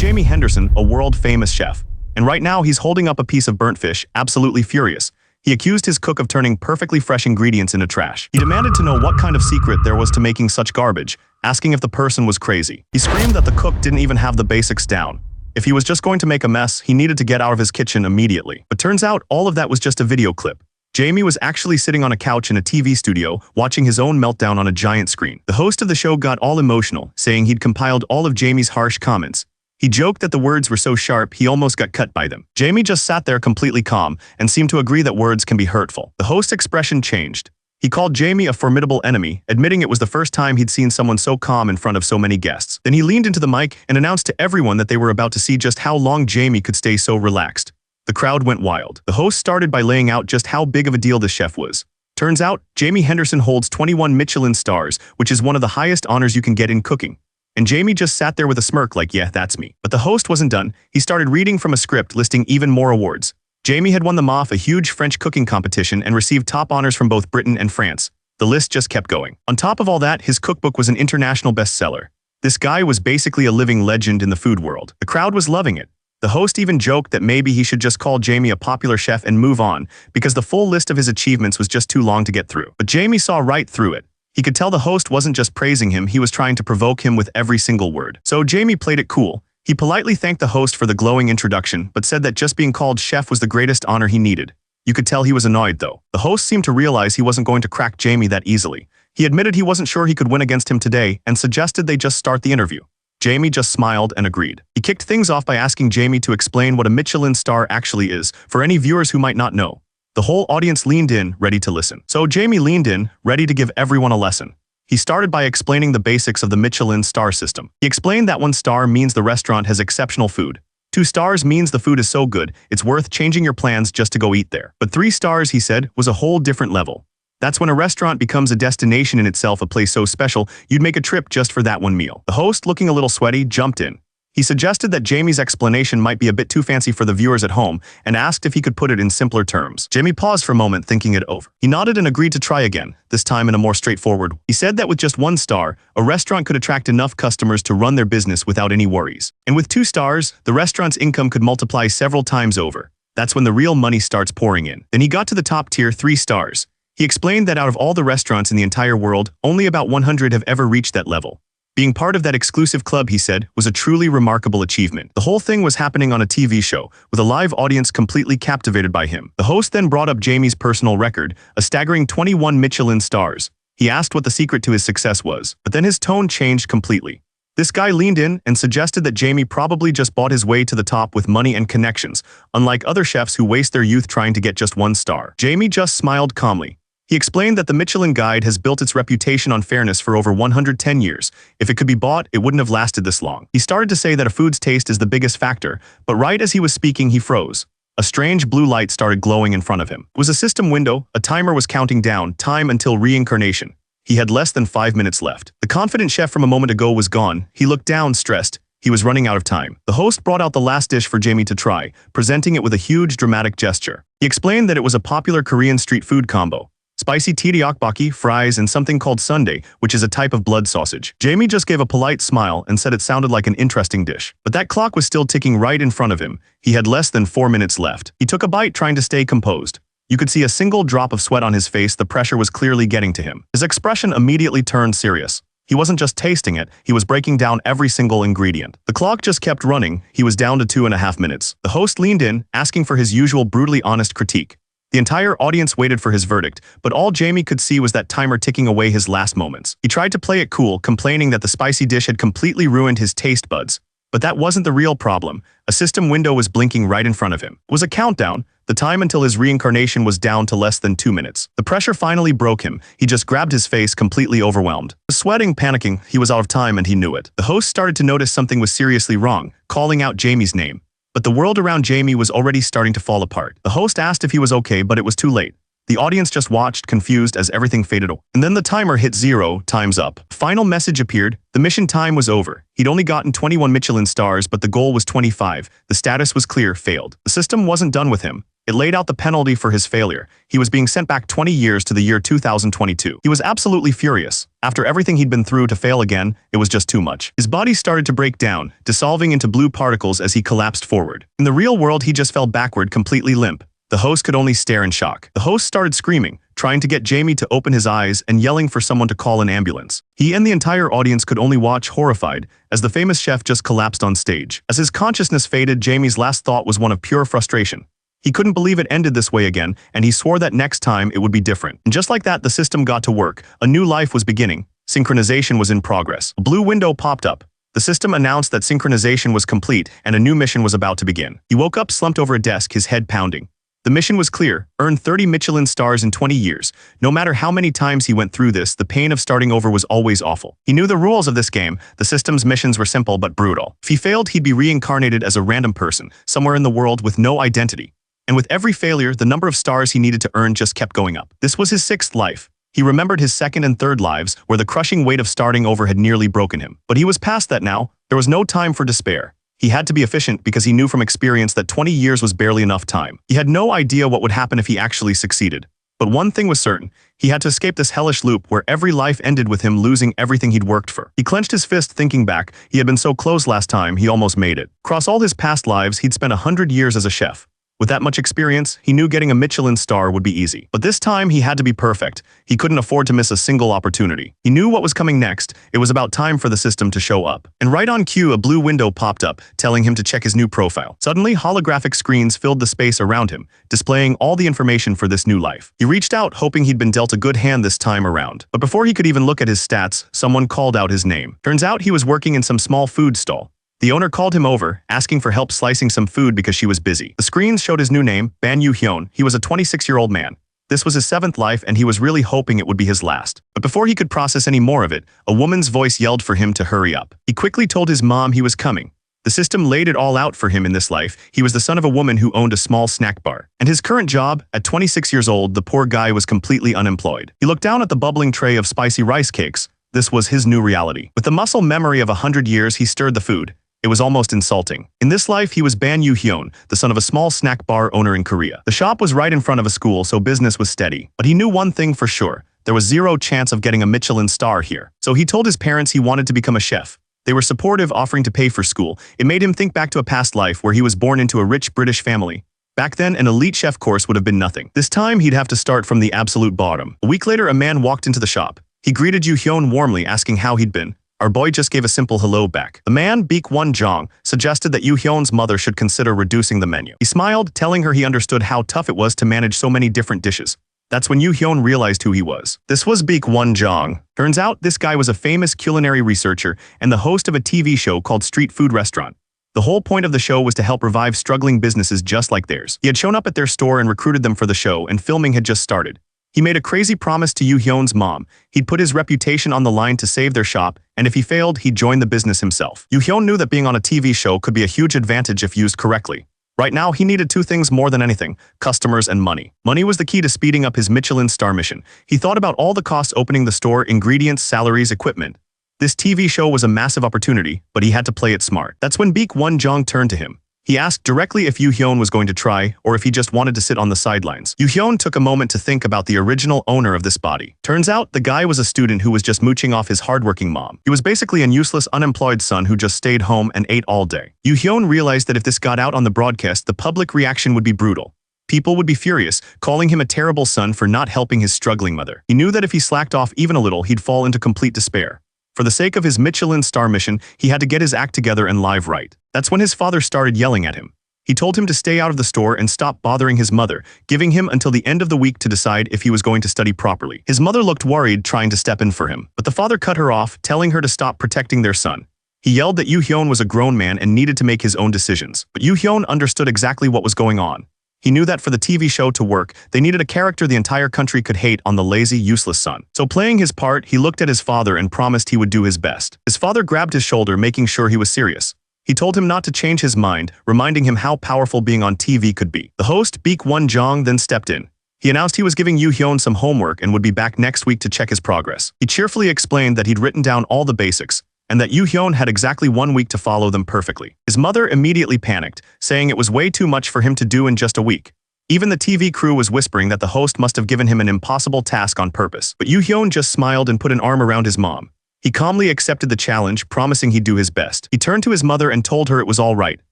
Jamie Henderson, a world-famous chef. And right now he's holding up a piece of burnt fish, absolutely furious. He accused his cook of turning perfectly fresh ingredients into trash. He demanded to know what kind of secret there was to making such garbage, asking if the person was crazy. He screamed that the cook didn't even have the basics down. If he was just going to make a mess, he needed to get out of his kitchen immediately. But turns out all of that was just a video clip. Jamie was actually sitting on a couch in a TV studio, watching his own meltdown on a giant screen. The host of the show got all emotional, saying he'd compiled all of Jamie's harsh comments. He joked that the words were so sharp he almost got cut by them. Jamie just sat there completely calm and seemed to agree that words can be hurtful. The host's expression changed. He called Jamie a formidable enemy, admitting it was the first time he'd seen someone so calm in front of so many guests. Then he leaned into the mic and announced to everyone that they were about to see just how long Jamie could stay so relaxed. The crowd went wild. The host started by laying out just how big of a deal the chef was. Turns out, Jamie Henderson holds 21 Michelin stars, which is one of the highest honors you can get in cooking. And Jamie just sat there with a smirk like, yeah, that's me. But the host wasn't done. He started reading from a script listing even more awards. Jamie had won the MOF, a huge French cooking competition, and received top honors from both Britain and France. The list just kept going. On top of all that, his cookbook was an international bestseller. This guy was basically a living legend in the food world. The crowd was loving it. The host even joked that maybe he should just call Jamie a popular chef and move on, because the full list of his achievements was just too long to get through. But Jamie saw right through it. He could tell the host wasn't just praising him, he was trying to provoke him with every single word. So Jamie played it cool. He politely thanked the host for the glowing introduction, but said that just being called chef was the greatest honor he needed. You could tell he was annoyed, though. The host seemed to realize he wasn't going to crack Jamie that easily. He admitted he wasn't sure he could win against him today and suggested they just start the interview. Jamie just smiled and agreed. He kicked things off by asking Jamie to explain what a Michelin star actually is, for any viewers who might not know. The whole audience leaned in, ready to listen. So Jamie leaned in, ready to give everyone a lesson. He started by explaining the basics of the Michelin star system. He explained that 1 star means the restaurant has exceptional food. 2 stars means the food is so good, it's worth changing your plans just to go eat there. But 3 stars, he said, was a whole different level. That's when a restaurant becomes a destination in itself, a place so special, you'd make a trip just for that one meal. The host, looking a little sweaty, jumped in. He suggested that Jamie's explanation might be a bit too fancy for the viewers at home and asked if he could put it in simpler terms. Jamie paused for a moment, thinking it over. He nodded and agreed to try again, this time in a more straightforward way. He said that with just 1 star, a restaurant could attract enough customers to run their business without any worries. And with 2 stars, the restaurant's income could multiply several times over. That's when the real money starts pouring in. Then he got to the top tier, 3 stars. He explained that out of all the restaurants in the entire world, only about 100 have ever reached that level. Being part of that exclusive club, he said, was a truly remarkable achievement. The whole thing was happening on a TV show, with a live audience completely captivated by him. The host then brought up Jamie's personal record, a staggering 21 Michelin stars. He asked what the secret to his success was, but then his tone changed completely. This guy leaned in and suggested that Jamie probably just bought his way to the top with money and connections, unlike other chefs who waste their youth trying to get just 1 star. Jamie just smiled calmly. He explained that the Michelin Guide has built its reputation on fairness for over 110 years. If it could be bought, it wouldn't have lasted this long. He started to say that a food's taste is the biggest factor, but right as he was speaking, he froze. A strange blue light started glowing in front of him. It was a system window. A timer was counting down, time until reincarnation. He had less than 5 minutes left. The confident chef from a moment ago was gone. He looked down, stressed. He was running out of time. The host brought out the last dish for Jamie to try, presenting it with a huge dramatic gesture. He explained that it was a popular Korean street food combo. Spicy tteokbokki, fries, and something called sundae, which is a type of blood sausage. Jamie just gave a polite smile and said it sounded like an interesting dish. But that clock was still ticking right in front of him. He had less than 4 minutes left. He took a bite, trying to stay composed. You could see a single drop of sweat on his face. The pressure was clearly getting to him. His expression immediately turned serious. He wasn't just tasting it, he was breaking down every single ingredient. The clock just kept running. He was down to 2.5 minutes. The host leaned in, asking for his usual brutally honest critique. The entire audience waited for his verdict, but all Jamie could see was that timer ticking away his last moments. He tried to play it cool, complaining that the spicy dish had completely ruined his taste buds. But that wasn't the real problem. A system window was blinking right in front of him. It was a countdown. The time until his reincarnation was down to less than 2 minutes. The pressure finally broke him. He just grabbed his face, completely overwhelmed. Sweating, panicking, he was out of time and he knew it. The host started to notice something was seriously wrong, calling out Jamie's name. But the world around Jamie was already starting to fall apart. The host asked if he was okay, but it was too late. The audience just watched, confused, as everything faded away. And then the timer hit 0, time's up. Final message appeared. The mission time was over. He'd only gotten 21 Michelin stars, but the goal was 25. The status was clear, failed. The system wasn't done with him. It laid out the penalty for his failure. He was being sent back 20 years to the year 2022. He was absolutely furious. After everything he'd been through to fail again, it was just too much. His body started to break down, dissolving into blue particles as he collapsed forward. In the real world, he just fell backward, completely limp. The host could only stare in shock. The host started screaming, trying to get Jamie to open his eyes and yelling for someone to call an ambulance. He and the entire audience could only watch, horrified, as the famous chef just collapsed on stage. As his consciousness faded, Jamie's last thought was one of pure frustration. He couldn't believe it ended this way again, and he swore that next time it would be different. And just like that, the system got to work. A new life was beginning. Synchronization was in progress. A blue window popped up. The system announced that synchronization was complete and a new mission was about to begin. He woke up slumped over a desk, his head pounding. The mission was clear: earn 30 Michelin stars in 20 years. No matter how many times he went through this, the pain of starting over was always awful. He knew the rules of this game. The system's missions were simple but brutal. If he failed, he'd be reincarnated as a random person, somewhere in the world with no identity. And with every failure, the number of stars he needed to earn just kept going up. This was his sixth life. He remembered his second and third lives, where the crushing weight of starting over had nearly broken him. But he was past that now. There was no time for despair. He had to be efficient because he knew from experience that 20 years was barely enough time. He had no idea what would happen if he actually succeeded. But one thing was certain: he had to escape this hellish loop where every life ended with him losing everything he'd worked for. He clenched his fist, thinking back. He had been so close last time, he almost made it. Across all his past lives, he'd spent 100 years as a chef. With that much experience, he knew getting a Michelin star would be easy. But this time, he had to be perfect. He couldn't afford to miss a single opportunity. He knew what was coming next. It was about time for the system to show up. And right on cue, a blue window popped up, telling him to check his new profile. Suddenly, holographic screens filled the space around him, displaying all the information for this new life. He reached out, hoping he'd been dealt a good hand this time around. But before he could even look at his stats, someone called out his name. Turns out he was working in some small food stall. The owner called him over, asking for help slicing some food because she was busy. The screens showed his new name, Ban Yu-hyun. He was a 26-year-old man. This was his seventh life, and he was really hoping it would be his last. But before he could process any more of it, a woman's voice yelled for him to hurry up. He quickly told his mom he was coming. The system laid it all out for him in this life. He was the son of a woman who owned a small snack bar. And his current job, at 26 years old, the poor guy was completely unemployed. He looked down at the bubbling tray of spicy rice cakes. This was his new reality. With the muscle memory of 100 years, he stirred the food. It was almost insulting. In this life, he was Ban Yu-hyun, the son of a small snack bar owner in Korea. The shop was right in front of a school, so business was steady. But he knew one thing for sure: there was zero chance of getting a Michelin star here. So he told his parents he wanted to become a chef. They were supportive, offering to pay for school. It made him think back to a past life where he was born into a rich British family. Back then, an elite chef course would have been nothing. This time, he'd have to start from the absolute bottom. A week later, a man walked into the shop. He greeted Yu-hyun warmly, asking how he'd been. Our boy just gave a simple hello back. The man, Baek Won-jong, suggested that Yu-hyun's mother should consider reducing the menu. He smiled, telling her he understood how tough it was to manage so many different dishes. That's when Yu-hyun realized who he was. This was Baek Won-jong. Turns out, this guy was a famous culinary researcher and the host of a TV show called Street Food Restaurant. The whole point of the show was to help revive struggling businesses just like theirs. He had shown up at their store and recruited them for the show, and filming had just started. He made a crazy promise to Yu-hyun's mom. He'd put his reputation on the line to save their shop, and if he failed, he'd join the business himself. Yu-hyun knew that being on a TV show could be a huge advantage if used correctly. Right now, he needed two things more than anything: customers and money. Money was the key to speeding up his Michelin star mission. He thought about all the costs: opening the store, ingredients, salaries, equipment. This TV show was a massive opportunity, but he had to play it smart. That's when Baek Won-jong turned to him. He asked directly if Yu-hyun was going to try, or if he just wanted to sit on the sidelines. Yu-hyun took a moment to think about the original owner of this body. Turns out, the guy was a student who was just mooching off his hardworking mom. He was basically an useless, unemployed son who just stayed home and ate all day. Yu-hyun realized that if this got out on the broadcast, the public reaction would be brutal. People would be furious, calling him a terrible son for not helping his struggling mother. He knew that if he slacked off even a little, he'd fall into complete despair. For the sake of his Michelin star mission, he had to get his act together and live right. That's when his father started yelling at him. He told him to stay out of the store and stop bothering his mother, giving him until the end of the week to decide if he was going to study properly. His mother looked worried, trying to step in for him, but the father cut her off, telling her to stop protecting their son. He yelled that Yu-hyun was a grown man and needed to make his own decisions. But Yu-hyun understood exactly what was going on. He knew that for the TV show to work, they needed a character the entire country could hate on the lazy, useless son. So playing his part, he looked at his father and promised he would do his best. His father grabbed his shoulder, making sure he was serious. He told him not to change his mind, reminding him how powerful being on TV could be. The host, Baek Won-jong, then stepped in. He announced he was giving Yu-hyun some homework and would be back next week to check his progress. He cheerfully explained that he'd written down all the basics, and that Yu-hyun had exactly 1 week to follow them perfectly. His mother immediately panicked, saying it was way too much for him to do in just a week. Even the TV crew was whispering that the host must have given him an impossible task on purpose. But Yoo-hyun just smiled and put an arm around his mom. He calmly accepted the challenge, promising he'd do his best. He turned to his mother and told her it was all right.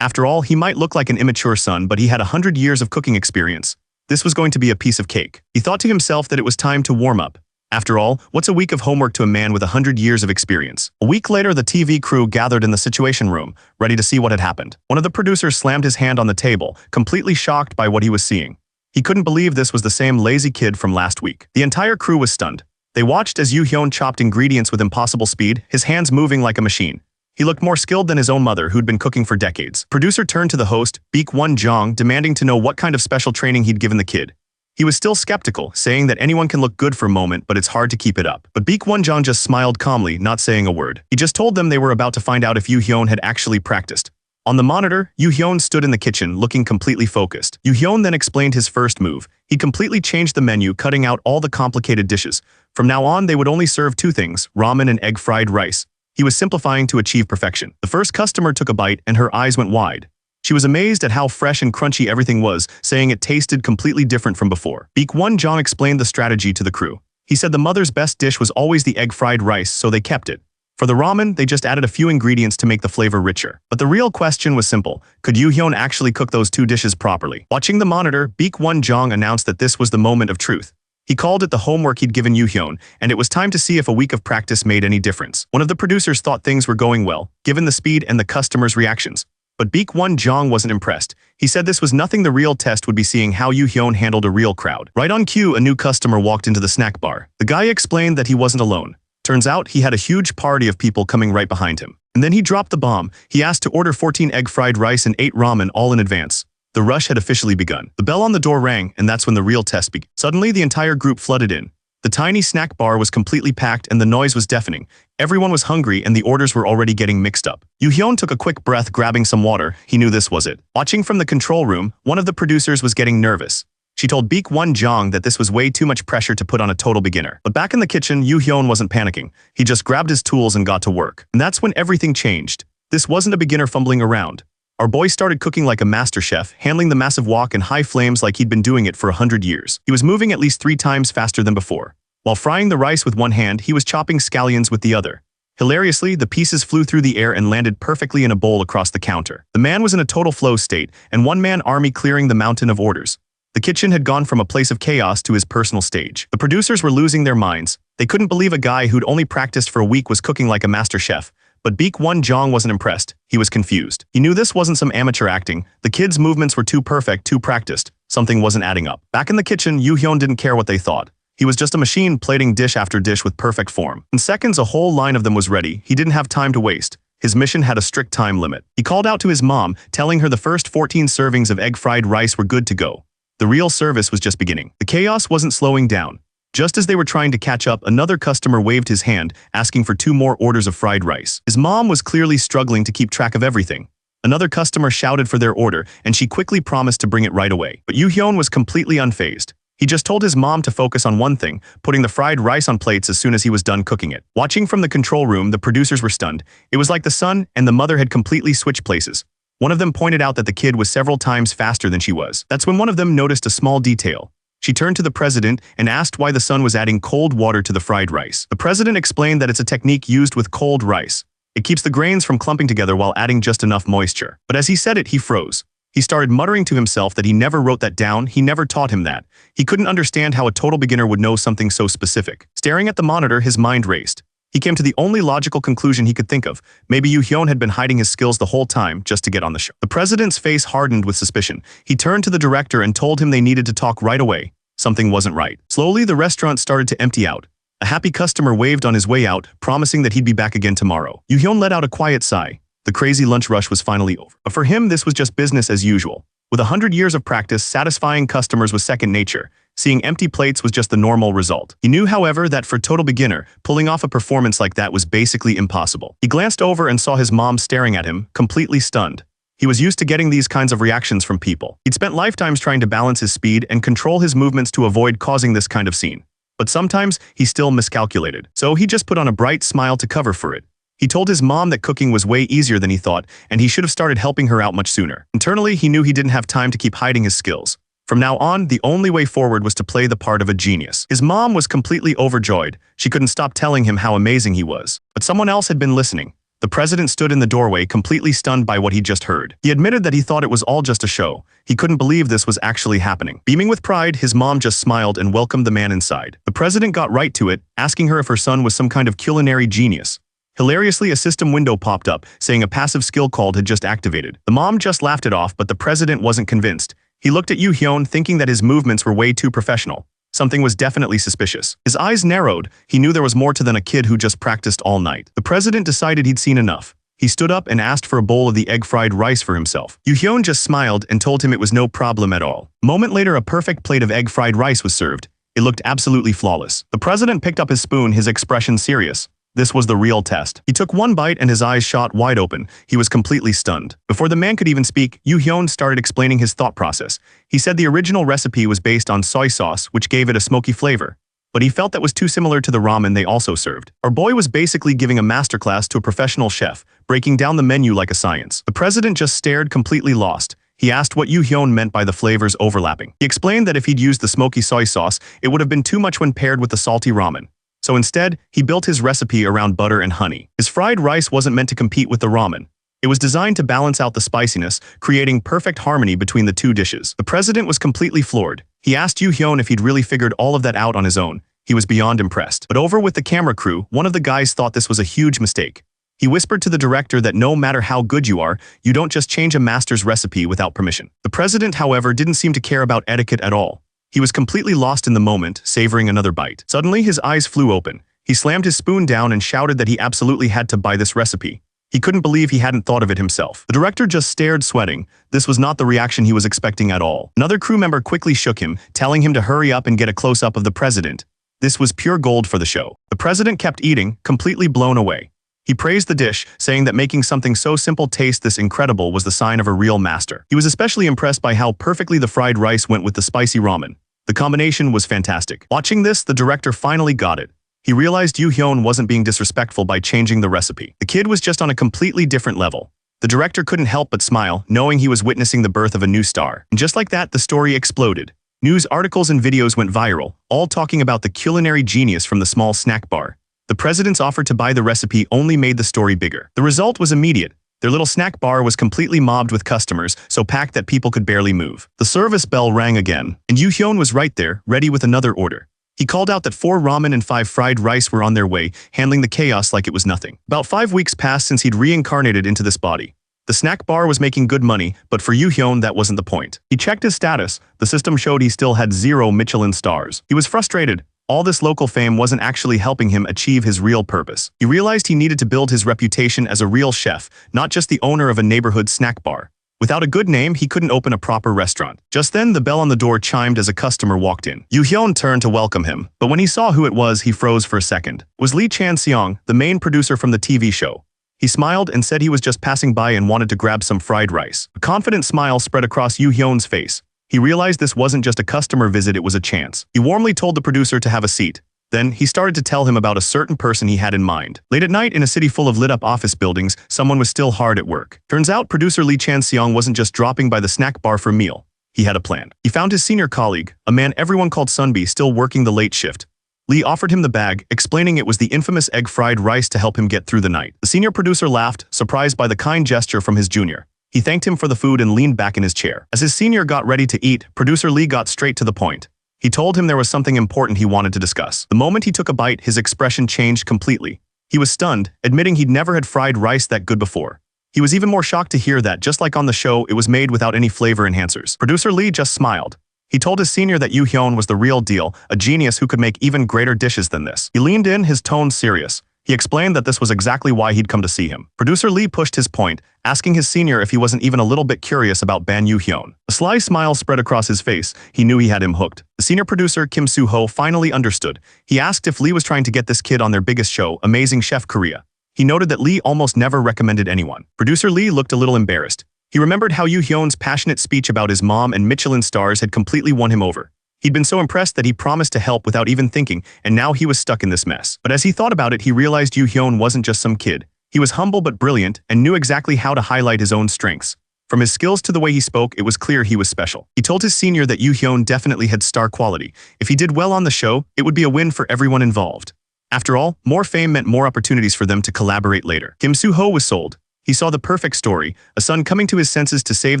After all, he might look like an immature son, but he had 100 years of cooking experience. This was going to be a piece of cake. He thought to himself that it was time to warm up. After all, what's a week of homework to a man with 100 years of experience? A week later, the TV crew gathered in the Situation Room, ready to see what had happened. One of the producers slammed his hand on the table, completely shocked by what he was seeing. He couldn't believe this was the same lazy kid from last week. The entire crew was stunned. They watched as Yoo-hyun chopped ingredients with impossible speed, his hands moving like a machine. He looked more skilled than his own mother, who'd been cooking for decades. Producer turned to the host, Baek-won-jong, demanding to know what kind of special training he'd given the kid. He was still skeptical, saying that anyone can look good for a moment, but it's hard to keep it up. But Baek-won-jong just smiled calmly, not saying a word. He just told them they were about to find out if Yoo-hyun had actually practiced. On the monitor, Yoo-hyun stood in the kitchen, looking completely focused. Yoo-hyun then explained his first move. He completely changed the menu, cutting out all the complicated dishes. From now on, they would only serve two things, ramen and egg fried rice. He was simplifying to achieve perfection. The first customer took a bite, and her eyes went wide. She was amazed at how fresh and crunchy everything was, saying it tasted completely different from before. Baek-won-jong explained the strategy to the crew. He said the mother's best dish was always the egg fried rice, so they kept it. For the ramen, they just added a few ingredients to make the flavor richer. But the real question was simple. Could Yoo-hyun actually cook those two dishes properly? Watching the monitor, Baek-won-jong announced that this was the moment of truth. He called it the homework he'd given Yoo-hyun, and it was time to see if a week of practice made any difference. One of the producers thought things were going well, given the speed and the customers' reactions. But Baek-won-jong wasn't impressed. He said this was nothing. The real test would be seeing how Yoo-hyun handled a real crowd. Right on cue, a new customer walked into the snack bar. The guy explained that he wasn't alone. Turns out he had a huge party of people coming right behind him. And then he dropped the bomb. He asked to order 14 egg fried rice and 8 ramen all in advance. The rush had officially begun. The bell on the door rang, and that's when the real test began. Suddenly, the entire group flooded in. The tiny snack bar was completely packed, and the noise was deafening. Everyone was hungry, and the orders were already getting mixed up. Yoo-hyun took a quick breath, grabbing some water. He knew this was it. Watching from the control room, one of the producers was getting nervous. She told Baek-won-jong that this was way too much pressure to put on a total beginner. But back in the kitchen, Yoo-hyun wasn't panicking. He just grabbed his tools and got to work. And that's when everything changed. This wasn't a beginner fumbling around. Our boy started cooking like a master chef, handling the massive wok in high flames like he'd been doing it for 100 years. He was moving at least 3 times faster than before. While frying the rice with one hand, he was chopping scallions with the other. Hilariously, the pieces flew through the air and landed perfectly in a bowl across the counter. The man was in a total flow state, and one-man army clearing the mountain of orders. The kitchen had gone from a place of chaos to his personal stage. The producers were losing their minds. They couldn't believe a guy who'd only practiced for a week was cooking like a master chef. But Baek-won-jong wasn't impressed. He was confused. He knew this wasn't some amateur acting. The kid's movements were too perfect, too practiced. Something wasn't adding up. Back in the kitchen, Yoo-hyun didn't care what they thought. He was just a machine plating dish after dish with perfect form. In seconds, a whole line of them was ready. He didn't have time to waste. His mission had a strict time limit. He called out to his mom, telling her the first 14 servings of egg fried rice were good to go. The real service was just beginning. The chaos wasn't slowing down. Just as they were trying to catch up, another customer waved his hand, asking for 2 more orders of fried rice. His mom was clearly struggling to keep track of everything. Another customer shouted for their order, and she quickly promised to bring it right away. But Yoo-hyun was completely unfazed. He just told his mom to focus on one thing, putting the fried rice on plates as soon as he was done cooking it. Watching from the control room, the producers were stunned. It was like the son and the mother had completely switched places. One of them pointed out that the kid was several times faster than she was. That's when one of them noticed a small detail. She turned to the president and asked why the son was adding cold water to the fried rice. The president explained that it's a technique used with cold rice. It keeps the grains from clumping together while adding just enough moisture. But as he said it, he froze. He started muttering to himself that he never wrote that down. He never taught him that. He couldn't understand how a total beginner would know something so specific. Staring at the monitor, his mind raced. He came to the only logical conclusion he could think of. Maybe Yoo-hyun had been hiding his skills the whole time just to get on the show. The president's face hardened with suspicion. He turned to the director and told him they needed to talk right away. Something wasn't right. Slowly, the restaurant started to empty out. A happy customer waved on his way out, promising that he'd be back again tomorrow. Yoo-hyun let out a quiet sigh. The crazy lunch rush was finally over. But for him, this was just business as usual. With 100 years of practice, satisfying customers was second nature. Seeing empty plates was just the normal result. He knew, however, that for a total beginner, pulling off a performance like that was basically impossible. He glanced over and saw his mom staring at him, completely stunned. He was used to getting these kinds of reactions from people. He'd spent lifetimes trying to balance his speed and control his movements to avoid causing this kind of scene. But sometimes, he still miscalculated. So he just put on a bright smile to cover for it. He told his mom that cooking was way easier than he thought, and he should have started helping her out much sooner. Internally, he knew he didn't have time to keep hiding his skills. From now on, the only way forward was to play the part of a genius. His mom was completely overjoyed. She couldn't stop telling him how amazing he was. But someone else had been listening. The president stood in the doorway, completely stunned by what he just heard. He admitted that he thought it was all just a show. He couldn't believe this was actually happening. Beaming with pride, his mom just smiled and welcomed the man inside. The president got right to it, asking her if her son was some kind of culinary genius. Hilariously, a system window popped up, saying a passive skill called had just activated. The mom just laughed it off, but the president wasn't convinced. He looked at Yoo-hyun, thinking that his movements were way too professional. Something was definitely suspicious. His eyes narrowed. He knew there was more to than a kid who just practiced all night. The president decided he'd seen enough. He stood up and asked for a bowl of the egg-fried rice for himself. Yoo-hyun just smiled and told him it was no problem at all. A moment later, a perfect plate of egg-fried rice was served. It looked absolutely flawless. The president picked up his spoon, his expression serious. This was the real test. He took one bite and his eyes shot wide open. He was completely stunned. Before the man could even speak, Yoo-hyun started explaining his thought process. He said the original recipe was based on soy sauce, which gave it a smoky flavor. But he felt that was too similar to the ramen they also served. Our boy was basically giving a masterclass to a professional chef, breaking down the menu like a science. The president just stared, completely lost. He asked what Yoo-hyun meant by the flavors overlapping. He explained that if he'd used the smoky soy sauce, it would have been too much when paired with the salty ramen. So instead, he built his recipe around butter and honey. His fried rice wasn't meant to compete with the ramen. It was designed to balance out the spiciness, creating perfect harmony between the two dishes. The president was completely floored. He asked Yoo-hyun if he'd really figured all of that out on his own. He was beyond impressed. But over with the camera crew, one of the guys thought this was a huge mistake. He whispered to the director that no matter how good you are, you don't just change a master's recipe without permission. The president, however, didn't seem to care about etiquette at all. He was completely lost in the moment, savoring another bite. Suddenly, his eyes flew open. He slammed his spoon down and shouted that he absolutely had to buy this recipe. He couldn't believe he hadn't thought of it himself. The director just stared, sweating. This was not the reaction he was expecting at all. Another crew member quickly shook him, telling him to hurry up and get a close-up of the president. This was pure gold for the show. The president kept eating, completely blown away. He praised the dish, saying that making something so simple taste this incredible was the sign of a real master. He was especially impressed by how perfectly the fried rice went with the spicy ramen. The combination was fantastic. Watching this, the director finally got it. He realized Yoo-hyun wasn't being disrespectful by changing the recipe. The kid was just on a completely different level. The director couldn't help but smile, knowing he was witnessing the birth of a new star. And just like that, the story exploded. News articles and videos went viral, all talking about the culinary genius from the small snack bar. The president's offer to buy the recipe only made the story bigger. The result was immediate. Their little snack bar was completely mobbed with customers, so packed that people could barely move. The service bell rang again, and Yoo-hyun was right there, ready with another order. He called out that 4 ramen and 5 fried rice were on their way, handling the chaos like it was nothing. About 5 weeks passed since he'd reincarnated into this body. The snack bar was making good money, but for Yoo-hyun that wasn't the point. He checked his status. The system showed he still had 0 Michelin stars. He was frustrated. All this local fame wasn't actually helping him achieve his real purpose. He realized he needed to build his reputation as a real chef, not just the owner of a neighborhood snack bar. Without a good name, he couldn't open a proper restaurant. Just then, the bell on the door chimed as a customer walked in. Yoo-hyun turned to welcome him, but when he saw who it was, he froze for a second. It was Lee Chan-seong, the main producer from the TV show. He smiled and said he was just passing by and wanted to grab some fried rice. A confident smile spread across Yoo-hyun's face. He realized this wasn't just a customer visit, it was a chance. He warmly told the producer to have a seat. Then, he started to tell him about a certain person he had in mind. Late at night, in a city full of lit-up office buildings, someone was still hard at work. Turns out, producer Lee Chan-seong wasn't just dropping by the snack bar for a meal. He had a plan. He found his senior colleague, a man everyone called Sunbi, still working the late shift. Lee offered him the bag, explaining it was the infamous egg-fried rice to help him get through the night. The senior producer laughed, surprised by the kind gesture from his junior. He thanked him for the food and leaned back in his chair. As his senior got ready to eat, producer Lee got straight to the point. He told him there was something important he wanted to discuss. The moment he took a bite, his expression changed completely. He was stunned, admitting he'd never had fried rice that good before. He was even more shocked to hear that, just like on the show, it was made without any flavor enhancers. Producer Lee just smiled. He told his senior that Yoo-hyun was the real deal, a genius who could make even greater dishes than this. He leaned in, his tone serious. He explained that this was exactly why he'd come to see him. Producer Lee pushed his point, asking his senior if he wasn't even a little bit curious about Ban Yoo-hyun. A sly smile spread across his face. He knew he had him hooked. The senior producer, Kim Soo-ho, finally understood. He asked if Lee was trying to get this kid on their biggest show, Amazing Chef Korea. He noted that Lee almost never recommended anyone. Producer Lee looked a little embarrassed. He remembered how Yoo-hyun's passionate speech about his mom and Michelin stars had completely won him over. He'd been so impressed that he promised to help without even thinking, and now he was stuck in this mess. But as he thought about it, he realized Yoo-hyun wasn't just some kid. He was humble but brilliant, and knew exactly how to highlight his own strengths. From his skills to the way he spoke, it was clear he was special. He told his senior that Yoo-hyun definitely had star quality. If he did well on the show, it would be a win for everyone involved. After all, more fame meant more opportunities for them to collaborate later. Kim Soo-ho was sold. He saw the perfect story, a son coming to his senses to save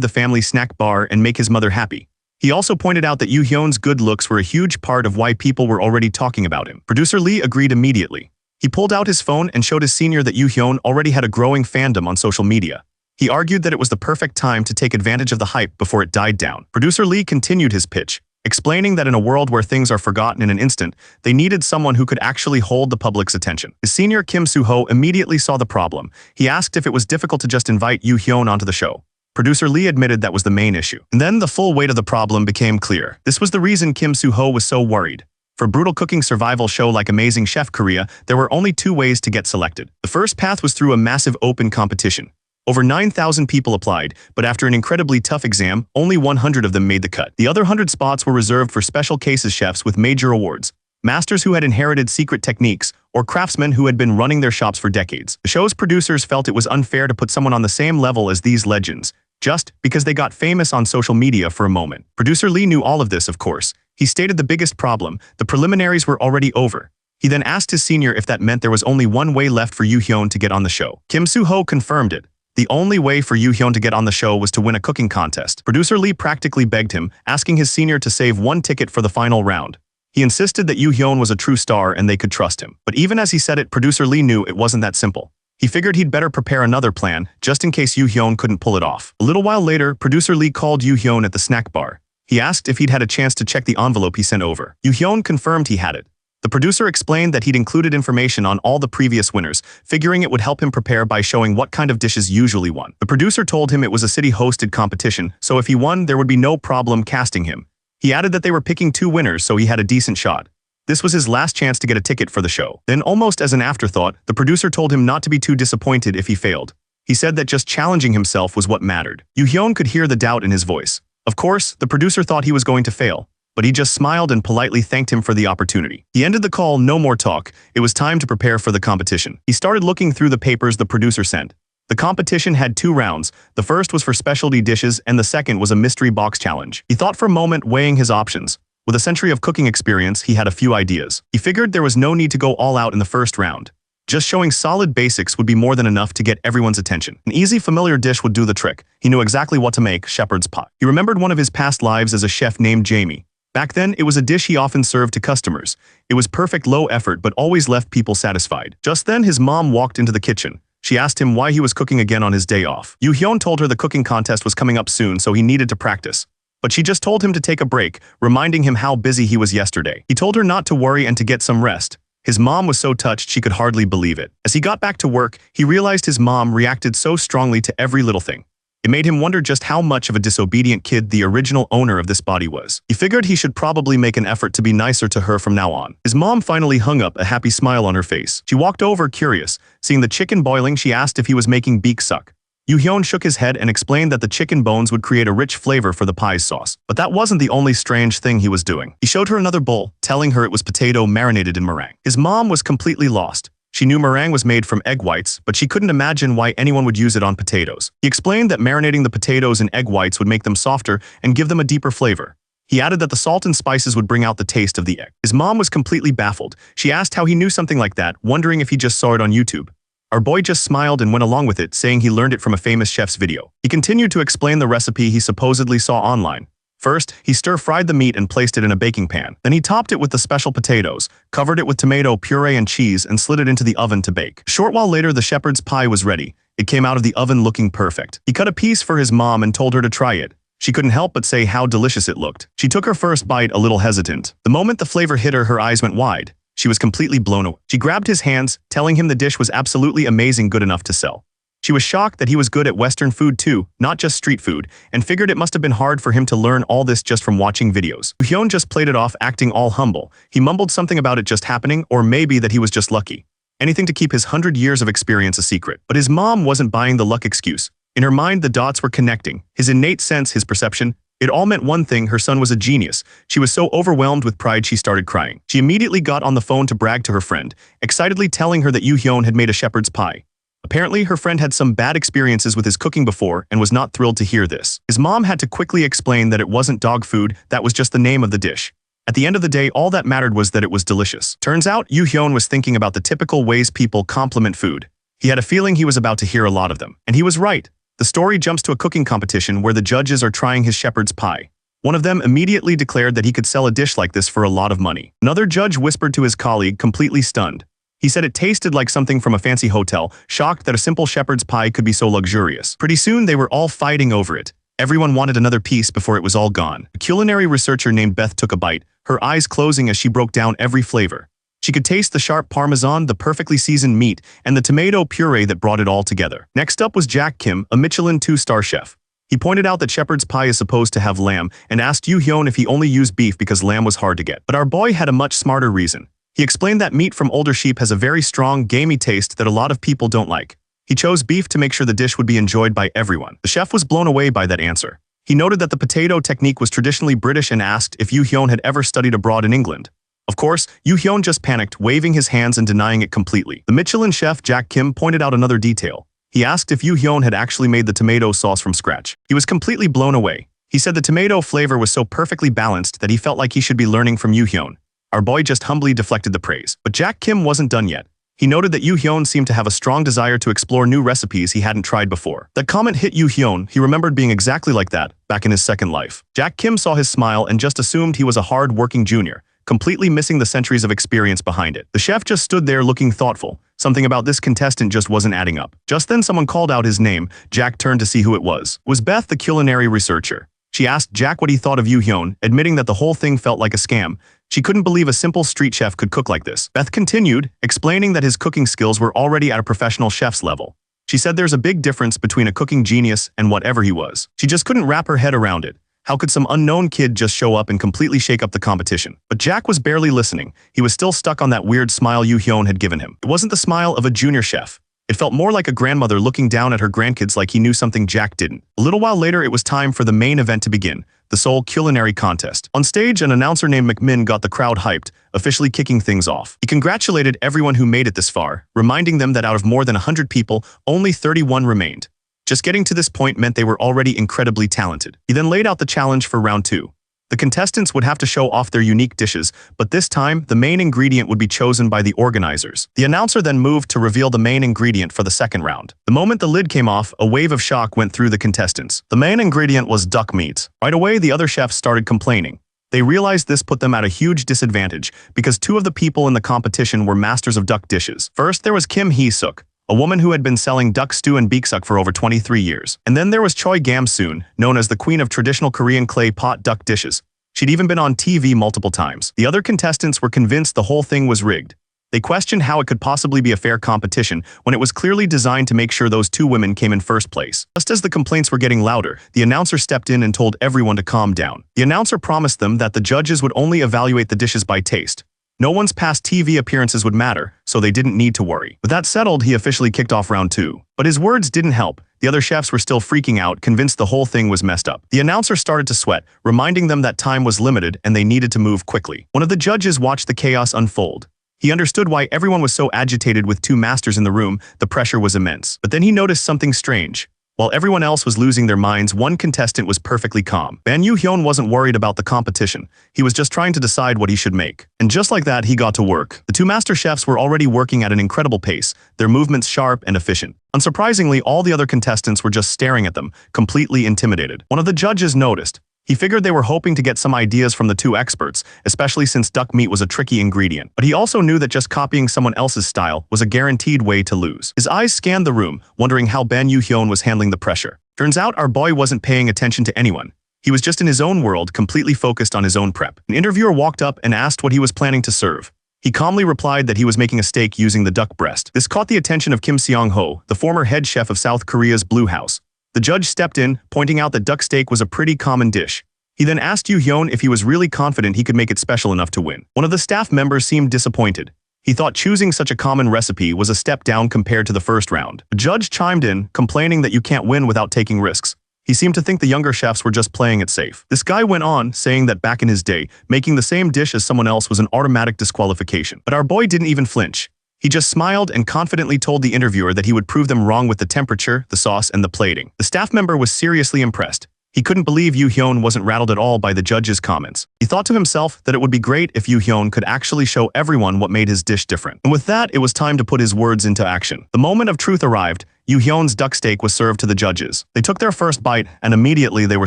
the family snack bar and make his mother happy. He also pointed out that Yoo-hyun's good looks were a huge part of why people were already talking about him. Producer Lee agreed immediately. He pulled out his phone and showed his senior that Yoo-hyun already had a growing fandom on social media. He argued that it was the perfect time to take advantage of the hype before it died down. Producer Lee continued his pitch, explaining that in a world where things are forgotten in an instant, they needed someone who could actually hold the public's attention. His senior Kim Soo-ho immediately saw the problem. He asked if it was difficult to just invite Yoo-hyun onto the show. Producer Lee admitted that was the main issue. And then the full weight of the problem became clear. This was the reason Kim Soo-ho was so worried. For a brutal cooking survival show like Amazing Chef Korea, there were only two ways to get selected. The first path was through a massive open competition. Over 9,000 people applied, but after an incredibly tough exam, only 100 of them made the cut. The other 100 spots were reserved for special cases chefs with major awards, masters who had inherited secret techniques, or craftsmen who had been running their shops for decades. The show's producers felt it was unfair to put someone on the same level as these legends, just because they got famous on social media for a moment. Producer Lee knew all of this, of course. He stated the biggest problem: the preliminaries were already over. He then asked his senior if that meant there was only one way left for Yoo-hyun to get on the show. Kim Soo-ho confirmed it. The only way for Yoo-hyun to get on the show was to win a cooking contest. Producer Lee practically begged him, asking his senior to save one ticket for the final round. He insisted that Yoo-hyun was a true star and they could trust him. But even as he said it, Producer Lee knew it wasn't that simple. He figured he'd better prepare another plan, just in case Yoo-hyun couldn't pull it off. A little while later, Producer Lee called Yoo-hyun at the snack bar. He asked if he'd had a chance to check the envelope he sent over. Yoo-hyun confirmed he had it. The producer explained that he'd included information on all the previous winners, figuring it would help him prepare by showing what kind of dishes usually won. The producer told him it was a city-hosted competition, so if he won, there would be no problem casting him. He added that they were picking two winners, so he had a decent shot. This was his last chance to get a ticket for the show. Then, almost as an afterthought, the producer told him not to be too disappointed if he failed. He said that just challenging himself was what mattered. Yoo-hyun could hear the doubt in his voice. Of course, the producer thought he was going to fail, but he just smiled and politely thanked him for the opportunity. He ended the call, no more talk. It was time to prepare for the competition. He started looking through the papers the producer sent. The competition had 2 rounds. The first was for specialty dishes and the second was a mystery box challenge. He thought for a moment, weighing his options. With a century of cooking experience, he had a few ideas. He figured there was no need to go all out in the first round. Just showing solid basics would be more than enough to get everyone's attention. An easy, familiar dish would do the trick. He knew exactly what to make: shepherd's pie. He remembered one of his past lives as a chef named Jamie. Back then, it was a dish he often served to customers. It was perfect, low effort, but always left people satisfied. Just then, his mom walked into the kitchen. She asked him why he was cooking again on his day off. Yoo-hyun told her the cooking contest was coming up soon, so he needed to practice. But she just told him to take a break, reminding him how busy he was yesterday. He told her not to worry and to get some rest. His mom was so touched she could hardly believe it. As he got back to work, he realized his mom reacted so strongly to every little thing. It made him wonder just how much of a disobedient kid the original owner of this body was. He figured he should probably make an effort to be nicer to her from now on. His mom finally hung up, a happy smile on her face. She walked over, curious. Seeing the chicken boiling, she asked if he was making beak suck. Yoo-hyun shook his head and explained that the chicken bones would create a rich flavor for the pie's sauce. But that wasn't the only strange thing he was doing. He showed her another bowl, telling her it was potato marinated in meringue. His mom was completely lost. She knew meringue was made from egg whites, but she couldn't imagine why anyone would use it on potatoes. He explained that marinating the potatoes in egg whites would make them softer and give them a deeper flavor. He added that the salt and spices would bring out the taste of the egg. His mom was completely baffled. She asked how he knew something like that, wondering if he just saw it on YouTube. Our boy just smiled and went along with it, saying he learned it from a famous chef's video. He continued to explain the recipe he supposedly saw online. First, he stir-fried the meat and placed it in a baking pan. Then he topped it with the special potatoes, covered it with tomato puree and cheese, and slid it into the oven to bake. A short while later, the shepherd's pie was ready. It came out of the oven looking perfect. He cut a piece for his mom and told her to try it. She couldn't help but say how delicious it looked. She took her first bite, a little hesitant. The moment the flavor hit her, her eyes went wide. She was completely blown away. She grabbed his hands, telling him the dish was absolutely amazing, good enough to sell. She was shocked that he was good at Western food too, not just street food, and figured it must have been hard for him to learn all this just from watching videos. Yoo-hyun just played it off, acting all humble. He mumbled something about it just happening, or maybe that he was just lucky. Anything to keep his 100 years of experience a secret. But his mom wasn't buying the luck excuse. In her mind, the dots were connecting. His innate sense, his perception, it all meant one thing: her son was a genius. She was so overwhelmed with pride she started crying. She immediately got on the phone to brag to her friend, excitedly telling her that Yoo-hyun had made a shepherd's pie. Apparently, her friend had some bad experiences with his cooking before and was not thrilled to hear this. His mom had to quickly explain that it wasn't dog food, that was just the name of the dish. At the end of the day, all that mattered was that it was delicious. Turns out, Yoo-hyun was thinking about the typical ways people compliment food. He had a feeling he was about to hear a lot of them. And he was right. The story jumps to a cooking competition where the judges are trying his shepherd's pie. One of them immediately declared that he could sell a dish like this for a lot of money. Another judge whispered to his colleague, completely stunned. He said it tasted like something from a fancy hotel, shocked that a simple shepherd's pie could be so luxurious. Pretty soon, they were all fighting over it. Everyone wanted another piece before it was all gone. A culinary researcher named Beth took a bite, her eyes closing as she broke down every flavor. She could taste the sharp parmesan, the perfectly seasoned meat, and the tomato puree that brought it all together. Next up was Jack Kim, a Michelin 2-star chef. He pointed out that shepherd's pie is supposed to have lamb and asked Yoo-hyun if he only used beef because lamb was hard to get. But our boy had a much smarter reason. He explained that meat from older sheep has a very strong, gamey taste that a lot of people don't like. He chose beef to make sure the dish would be enjoyed by everyone. The chef was blown away by that answer. He noted that the potato technique was traditionally British and asked if Yoo-hyun had ever studied abroad in England. Of course, Yoo-hyun just panicked, waving his hands and denying it completely. The Michelin chef Jack Kim pointed out another detail. He asked if Yoo-hyun had actually made the tomato sauce from scratch. He was completely blown away. He said the tomato flavor was so perfectly balanced that he felt like he should be learning from Yoo-hyun. Our boy just humbly deflected the praise. But Jack Kim wasn't done yet. He noted that Yoo-hyun seemed to have a strong desire to explore new recipes he hadn't tried before. That comment hit Yoo-hyun. He remembered being exactly like that back in his second life. Jack Kim saw his smile and just assumed he was a hard-working junior, completely missing the centuries of experience behind it. The chef just stood there looking thoughtful. Something about this contestant just wasn't adding up. Just then someone called out his name. Jack turned to see who it was. It was Beth, the culinary researcher. She asked Jack what he thought of Yoo-hyun, admitting that the whole thing felt like a scam. She couldn't believe a simple street chef could cook like this. Beth continued, explaining that his cooking skills were already at a professional chef's level. She said there's a big difference between a cooking genius and whatever he was. She just couldn't wrap her head around it. How could some unknown kid just show up and completely shake up the competition? But Jack was barely listening. He was still stuck on that weird smile Yoo-hyun had given him. It wasn't the smile of a junior chef. It felt more like a grandmother looking down at her grandkids like he knew something Jack didn't. A little while later, it was time for the main event to begin, the Seoul Culinary Contest. On stage, an announcer named McMinn got the crowd hyped, officially kicking things off. He congratulated everyone who made it this far, reminding them that out of more than 100 people, only 31 remained. Just getting to this point meant they were already incredibly talented. He then laid out the challenge for round 2. The contestants would have to show off their unique dishes, but this time, the main ingredient would be chosen by the organizers. The announcer then moved to reveal the main ingredient for the second round. The moment the lid came off, a wave of shock went through the contestants. The main ingredient was duck meat. Right away, the other chefs started complaining. They realized this put them at a huge disadvantage because 2 of the people in the competition were masters of duck dishes. First, there was Kim Hee-suk, a woman who had been selling duck stew and beeksuk for over 23 years. And then there was Choi Gam-soon, known as the queen of traditional Korean clay pot duck dishes. She'd even been on TV multiple times. The other contestants were convinced the whole thing was rigged. They questioned how it could possibly be a fair competition when it was clearly designed to make sure those 2 women came in first place. Just as the complaints were getting louder, the announcer stepped in and told everyone to calm down. The announcer promised them that the judges would only evaluate the dishes by taste. No one's past TV appearances would matter, so they didn't need to worry. With that settled, he officially kicked off round 2. But his words didn't help. The other chefs were still freaking out, convinced the whole thing was messed up. The announcer started to sweat, reminding them that time was limited and they needed to move quickly. One of the judges watched the chaos unfold. He understood why everyone was so agitated with 2 masters in the room. The pressure was immense. But then he noticed something strange. While everyone else was losing their minds, one contestant was perfectly calm. Ban Yoo-hyun wasn't worried about the competition. He was just trying to decide what he should make. And just like that, he got to work. The 2 master chefs were already working at an incredible pace, their movements sharp and efficient. Unsurprisingly, all the other contestants were just staring at them, completely intimidated. One of the judges noticed. He figured they were hoping to get some ideas from the 2 experts, especially since duck meat was a tricky ingredient. But he also knew that just copying someone else's style was a guaranteed way to lose. His eyes scanned the room, wondering how Ban Yoo-hyun was handling the pressure. Turns out our boy wasn't paying attention to anyone. He was just in his own world, completely focused on his own prep. An interviewer walked up and asked what he was planning to serve. He calmly replied that he was making a steak using the duck breast. This caught the attention of Kim Seong-ho, the former head chef of South Korea's Blue House. The judge stepped in, pointing out that duck steak was a pretty common dish. He then asked Yoo-hyun if he was really confident he could make it special enough to win. One of the staff members seemed disappointed. He thought choosing such a common recipe was a step down compared to the first round. The judge chimed in, complaining that you can't win without taking risks. He seemed to think the younger chefs were just playing it safe. This guy went on, saying that back in his day, making the same dish as someone else was an automatic disqualification. But our boy didn't even flinch. He just smiled and confidently told the interviewer that he would prove them wrong with the temperature, the sauce, and the plating. The staff member was seriously impressed. He couldn't believe Yoo Hyun wasn't rattled at all by the judge's comments. He thought to himself that it would be great if Yoo Hyun could actually show everyone what made his dish different. And with that, it was time to put his words into action. The moment of truth arrived. Yoo Hyun's duck steak was served to the judges. They took their first bite, and immediately they were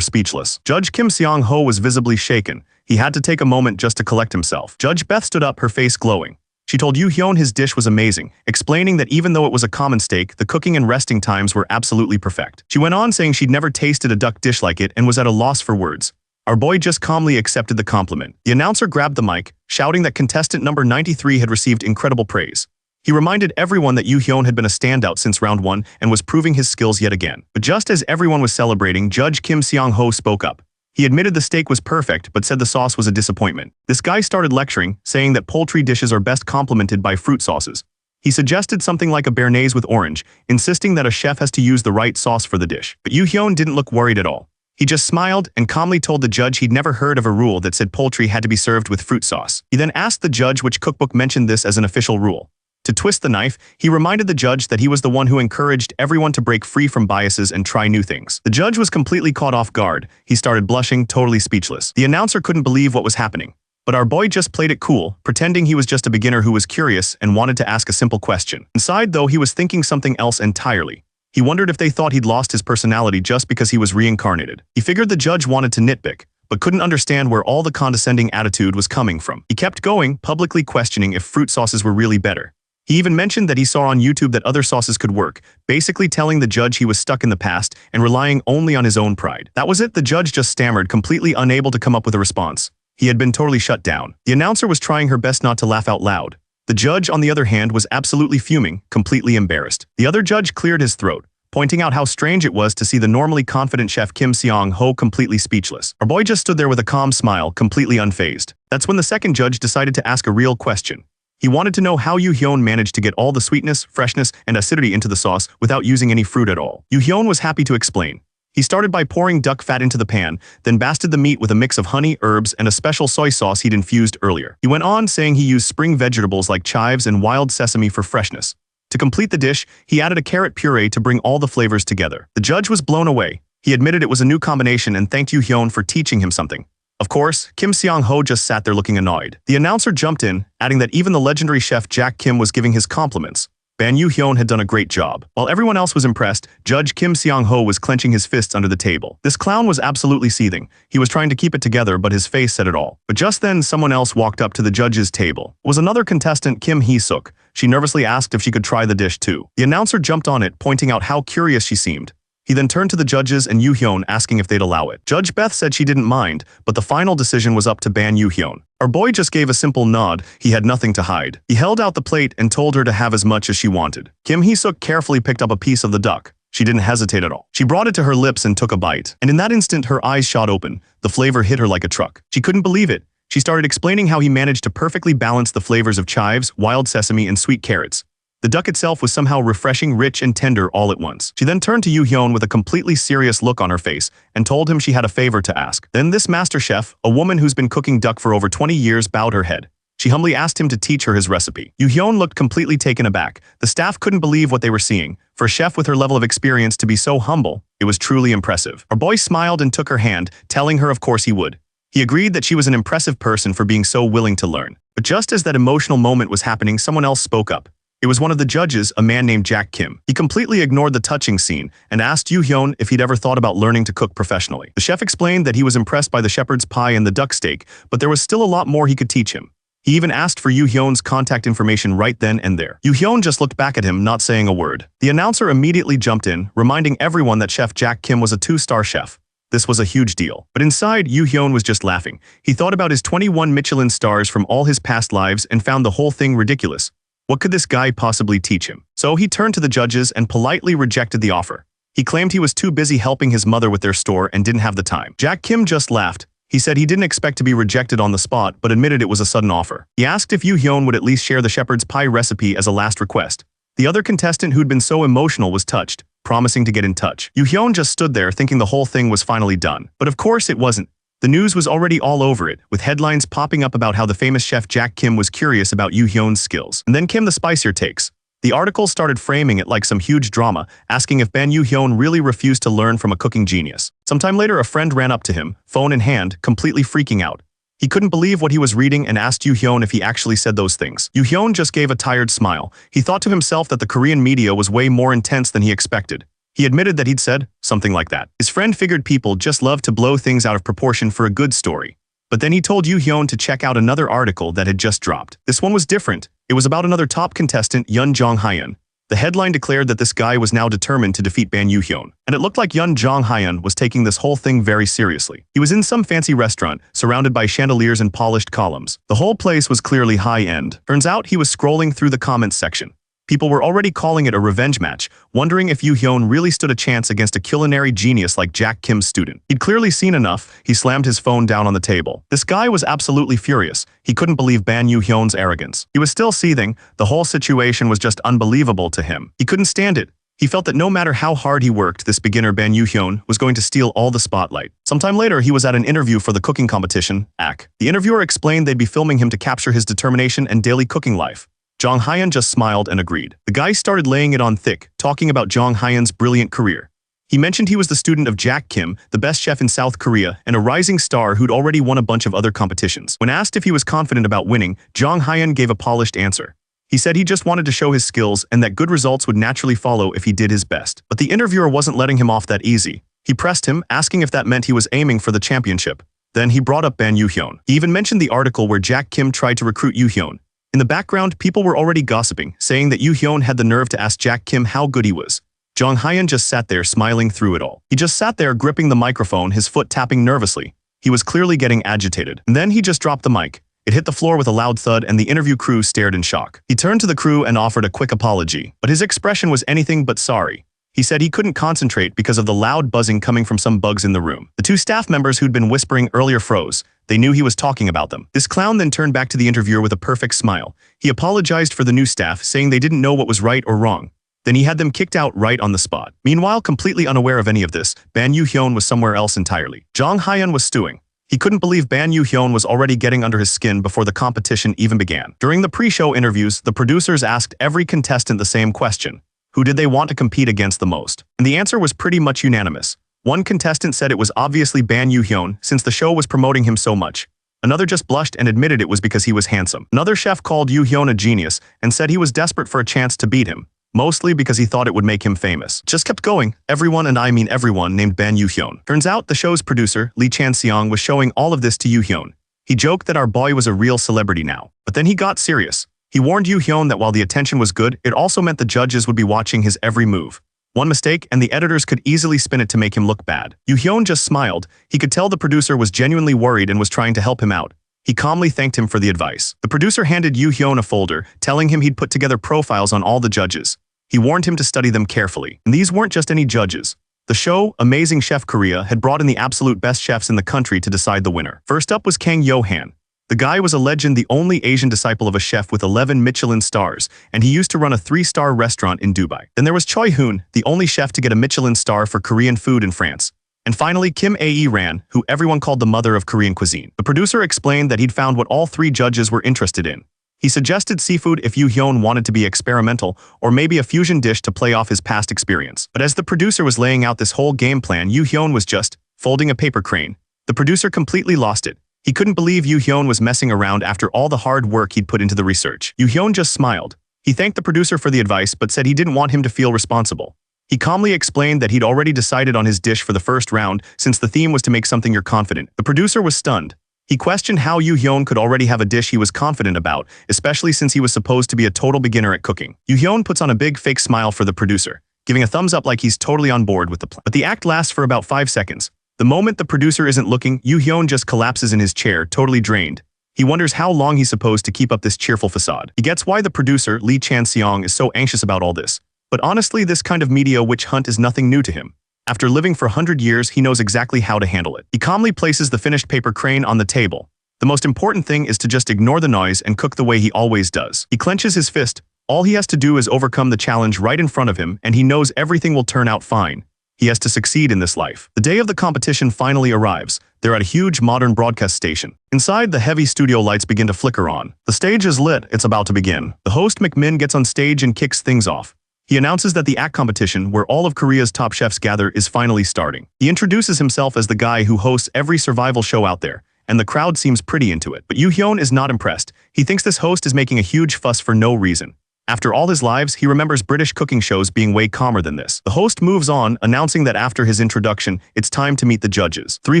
speechless. Judge Kim Seong-ho was visibly shaken. He had to take a moment just to collect himself. Judge Beth stood up, her face glowing. She told Yoo Hyun his dish was amazing, explaining that even though it was a common steak, the cooking and resting times were absolutely perfect. She went on saying she'd never tasted a duck dish like it and was at a loss for words. Our boy just calmly accepted the compliment. The announcer grabbed the mic, shouting that contestant number 93 had received incredible praise. He reminded everyone that Yoo Hyun had been a standout since round 1 and was proving his skills yet again. But just as everyone was celebrating, Judge Kim Seong-ho spoke up. He admitted the steak was perfect, but said the sauce was a disappointment. This guy started lecturing, saying that poultry dishes are best complemented by fruit sauces. He suggested something like a béarnaise with orange, insisting that a chef has to use the right sauce for the dish. But Yoo Hyun didn't look worried at all. He just smiled and calmly told the judge he'd never heard of a rule that said poultry had to be served with fruit sauce. He then asked the judge which cookbook mentioned this as an official rule. To twist the knife, he reminded the judge that he was the one who encouraged everyone to break free from biases and try new things. The judge was completely caught off guard. He started blushing, totally speechless. The announcer couldn't believe what was happening. But our boy just played it cool, pretending he was just a beginner who was curious and wanted to ask a simple question. Inside, though, he was thinking something else entirely. He wondered if they thought he'd lost his personality just because he was reincarnated. He figured the judge wanted to nitpick, but couldn't understand where all the condescending attitude was coming from. He kept going, publicly questioning if fruit sauces were really better. He even mentioned that he saw on YouTube that other sauces could work, basically telling the judge he was stuck in the past and relying only on his own pride. That was it. The judge just stammered, completely unable to come up with a response. He had been totally shut down. The announcer was trying her best not to laugh out loud. The judge, on the other hand, was absolutely fuming, completely embarrassed. The other judge cleared his throat, pointing out how strange it was to see the normally confident chef Kim Seong-ho completely speechless. Our boy just stood there with a calm smile, completely unfazed. That's when the second judge decided to ask a real question. He wanted to know how Yoo Hyun managed to get all the sweetness, freshness, and acidity into the sauce without using any fruit at all. Yoo Hyun was happy to explain. He started by pouring duck fat into the pan, then basted the meat with a mix of honey, herbs, and a special soy sauce he'd infused earlier. He went on saying he used spring vegetables like chives and wild sesame for freshness. To complete the dish, he added a carrot puree to bring all the flavors together. The judge was blown away. He admitted it was a new combination and thanked Yoo Hyun for teaching him something. Of course, Kim Seong-ho just sat there looking annoyed. The announcer jumped in, adding that even the legendary chef Jack Kim was giving his compliments. Ban Yoo Hyun had done a great job. While everyone else was impressed, Judge Kim Seong-ho was clenching his fists under the table. This clown was absolutely seething. He was trying to keep it together, but his face said it all. But just then, someone else walked up to the judge's table. It was another contestant, Kim Hee-suk. She nervously asked if she could try the dish too. The announcer jumped on it, pointing out how curious she seemed. He then turned to the judges and Yoo Hyun, asking if they'd allow it. Judge Beth said she didn't mind, but the final decision was up to Ban Yoo Hyun. Our boy just gave a simple nod. He had nothing to hide. He held out the plate and told her to have as much as she wanted. Kim Hee-suk carefully picked up a piece of the duck. She didn't hesitate at all. She brought it to her lips and took a bite. And in that instant, her eyes shot open. The flavor hit her like a truck. She couldn't believe it. She started explaining how he managed to perfectly balance the flavors of chives, wild sesame, and sweet carrots. The duck itself was somehow refreshing, rich, and tender all at once. She then turned to Yoo Hyun with a completely serious look on her face and told him she had a favor to ask. Then this master chef, a woman who's been cooking duck for over 20 years, bowed her head. She humbly asked him to teach her his recipe. Yoo Hyun looked completely taken aback. The staff couldn't believe what they were seeing. For a chef with her level of experience to be so humble, it was truly impressive. Our boy smiled and took her hand, telling her of course he would. He agreed that she was an impressive person for being so willing to learn. But just as that emotional moment was happening, someone else spoke up. It was one of the judges, a man named Jack Kim. He completely ignored the touching scene and asked Yoo Hyun if he'd ever thought about learning to cook professionally. The chef explained that he was impressed by the shepherd's pie and the duck steak, but there was still a lot more he could teach him. He even asked for Yoo Hyun's contact information right then and there. Yoo Hyun just looked back at him, not saying a word. The announcer immediately jumped in, reminding everyone that Chef Jack Kim was a 2-star chef. This was a huge deal. But inside, Yoo Hyun was just laughing. He thought about his 21 Michelin stars from all his past lives and found the whole thing ridiculous. What could this guy possibly teach him? So he turned to the judges and politely rejected the offer. He claimed he was too busy helping his mother with their store and didn't have the time. Jack Kim just laughed. He said he didn't expect to be rejected on the spot, but admitted it was a sudden offer. He asked if Yoo Hyun would at least share the shepherd's pie recipe as a last request. The other contestant who'd been so emotional was touched, promising to get in touch. Yoo Hyun just stood there thinking the whole thing was finally done. But of course it wasn't. The news was already all over it, with headlines popping up about how the famous chef Jack Kim was curious about Yoo Hyun's skills. And then came the spicier takes. The article started framing it like some huge drama, asking if Ban Yoo Hyun really refused to learn from a cooking genius. Sometime later, a friend ran up to him, phone in hand, completely freaking out. He couldn't believe what he was reading and asked Yoo Hyun if he actually said those things. Yoo Hyun just gave a tired smile. He thought to himself that the Korean media was way more intense than he expected. He admitted that he'd said something like that. His friend figured people just love to blow things out of proportion for a good story. But then he told Yoo Hyun to check out another article that had just dropped. This one was different. It was about another top contestant, Yun Jong-hyun. The headline declared that this guy was now determined to defeat Ban Yoo Hyun. And it looked like Yun Jong-hyun was taking this whole thing very seriously. He was in some fancy restaurant, surrounded by chandeliers and polished columns. The whole place was clearly high-end. Turns out he was scrolling through the comments section. People were already calling it a revenge match, wondering if Yoo Hyun really stood a chance against a culinary genius like Jack Kim's student. He'd clearly seen enough. He slammed his phone down on the table. This guy was absolutely furious. He couldn't believe Ban Yoo Hyun's arrogance. He was still seething. The whole situation was just unbelievable to him. He couldn't stand it. He felt that no matter how hard he worked, this beginner Ban Yoo Hyun was going to steal all the spotlight. Sometime later, he was at an interview for the cooking competition, AC. The interviewer explained they'd be filming him to capture his determination and daily cooking life. Jong-hyun just smiled and agreed. The guy started laying it on thick, talking about Jong-hyun's brilliant career. He mentioned he was the student of Jack Kim, the best chef in South Korea, and a rising star who'd already won a bunch of other competitions. When asked if he was confident about winning, Jong-hyun gave a polished answer. He said he just wanted to show his skills and that good results would naturally follow if he did his best. But the interviewer wasn't letting him off that easy. He pressed him, asking if that meant he was aiming for the championship. Then he brought up Ban Yoo Hyun. He even mentioned the article where Jack Kim tried to recruit Yoo Hyun. In the background, people were already gossiping, saying that Yoo Hyun had the nerve to ask Jack Kim how good he was. Jong-hyun just sat there smiling through it all. He just sat there gripping the microphone, his foot tapping nervously. He was clearly getting agitated. And then he just dropped the mic. It hit the floor with a loud thud and the interview crew stared in shock. He turned to the crew and offered a quick apology, but his expression was anything but sorry. He said he couldn't concentrate because of the loud buzzing coming from some bugs in the room. The two staff members who'd been whispering earlier froze. They knew he was talking about them. This clown then turned back to the interviewer with a perfect smile. He apologized for the new staff, saying they didn't know what was right or wrong. Then he had them kicked out right on the spot. Meanwhile, completely unaware of any of this, Ban Yoo Hyun was somewhere else entirely. Jong-hyun was stewing. He couldn't believe Ban Yoo Hyun was already getting under his skin before the competition even began. During the pre-show interviews, the producers asked every contestant the same question. Who did they want to compete against the most? And the answer was pretty much unanimous. One contestant said it was obviously Ban Yoo Hyun since the show was promoting him so much. Another just blushed and admitted it was because he was handsome. Another chef called Yoo Hyun a genius and said he was desperate for a chance to beat him, mostly because he thought it would make him famous. Just kept going. Everyone, and I mean everyone, named Ban Yoo Hyun. Turns out the show's producer, Lee Chan-seong, was showing all of this to Yoo Hyun. He joked that our boy was a real celebrity now. But then he got serious. He warned Yoo Hyun that while the attention was good, it also meant the judges would be watching his every move. One mistake, and the editors could easily spin it to make him look bad. Yoo Hyun just smiled. He could tell the producer was genuinely worried and was trying to help him out. He calmly thanked him for the advice. The producer handed Yoo Hyun a folder, telling him he'd put together profiles on all the judges. He warned him to study them carefully. And these weren't just any judges. The show, Amazing Chef Korea, had brought in the absolute best chefs in the country to decide the winner. First up was Kang Yo-han. The guy was a legend, the only Asian disciple of a chef with 11 Michelin stars, and he used to run a 3-star restaurant in Dubai. Then there was Choi Hoon, the only chef to get a Michelin star for Korean food in France. And finally, Kim Ae-ran, who everyone called the mother of Korean cuisine. The producer explained that he'd found what all 3 judges were interested in. He suggested seafood if Yoo Hyun wanted to be experimental, or maybe a fusion dish to play off his past experience. But as the producer was laying out this whole game plan, Yoo Hyun was just folding a paper crane. The producer completely lost it. He couldn't believe Yoo Hyun was messing around after all the hard work he'd put into the research. Yoo Hyun just smiled. He thanked the producer for the advice but said he didn't want him to feel responsible. He calmly explained that he'd already decided on his dish for the first round since the theme was to make something you're confident. The producer was stunned. He questioned how Yoo Hyun could already have a dish he was confident about, especially since he was supposed to be a total beginner at cooking. Yoo Hyun puts on a big fake smile for the producer, giving a thumbs up like he's totally on board with the plan. But the act lasts for about 5 seconds. The moment the producer isn't looking, Yoo Hyun just collapses in his chair, totally drained. He wonders how long he's supposed to keep up this cheerful facade. He gets why the producer, Lee Chan-seong, is so anxious about all this. But honestly, this kind of media witch hunt is nothing new to him. After living for 100 years, he knows exactly how to handle it. He calmly places the finished paper crane on the table. The most important thing is to just ignore the noise and cook the way he always does. He clenches his fist. All he has to do is overcome the challenge right in front of him, and he knows everything will turn out fine. He has to succeed in this life. The day of the competition finally arrives. They're at a huge modern broadcast station. Inside, the heavy studio lights begin to flicker on. The stage is lit. It's about to begin. The host McMinn gets on stage and kicks things off. He announces that the act competition, where all of Korea's top chefs gather, is finally starting. He introduces himself as the guy who hosts every survival show out there, and the crowd seems pretty into it. But Yoo-hyun is not impressed. He thinks this host is making a huge fuss for no reason. After all his lives, he remembers British cooking shows being way calmer than this. The host moves on, announcing that after his introduction, it's time to meet the judges. Three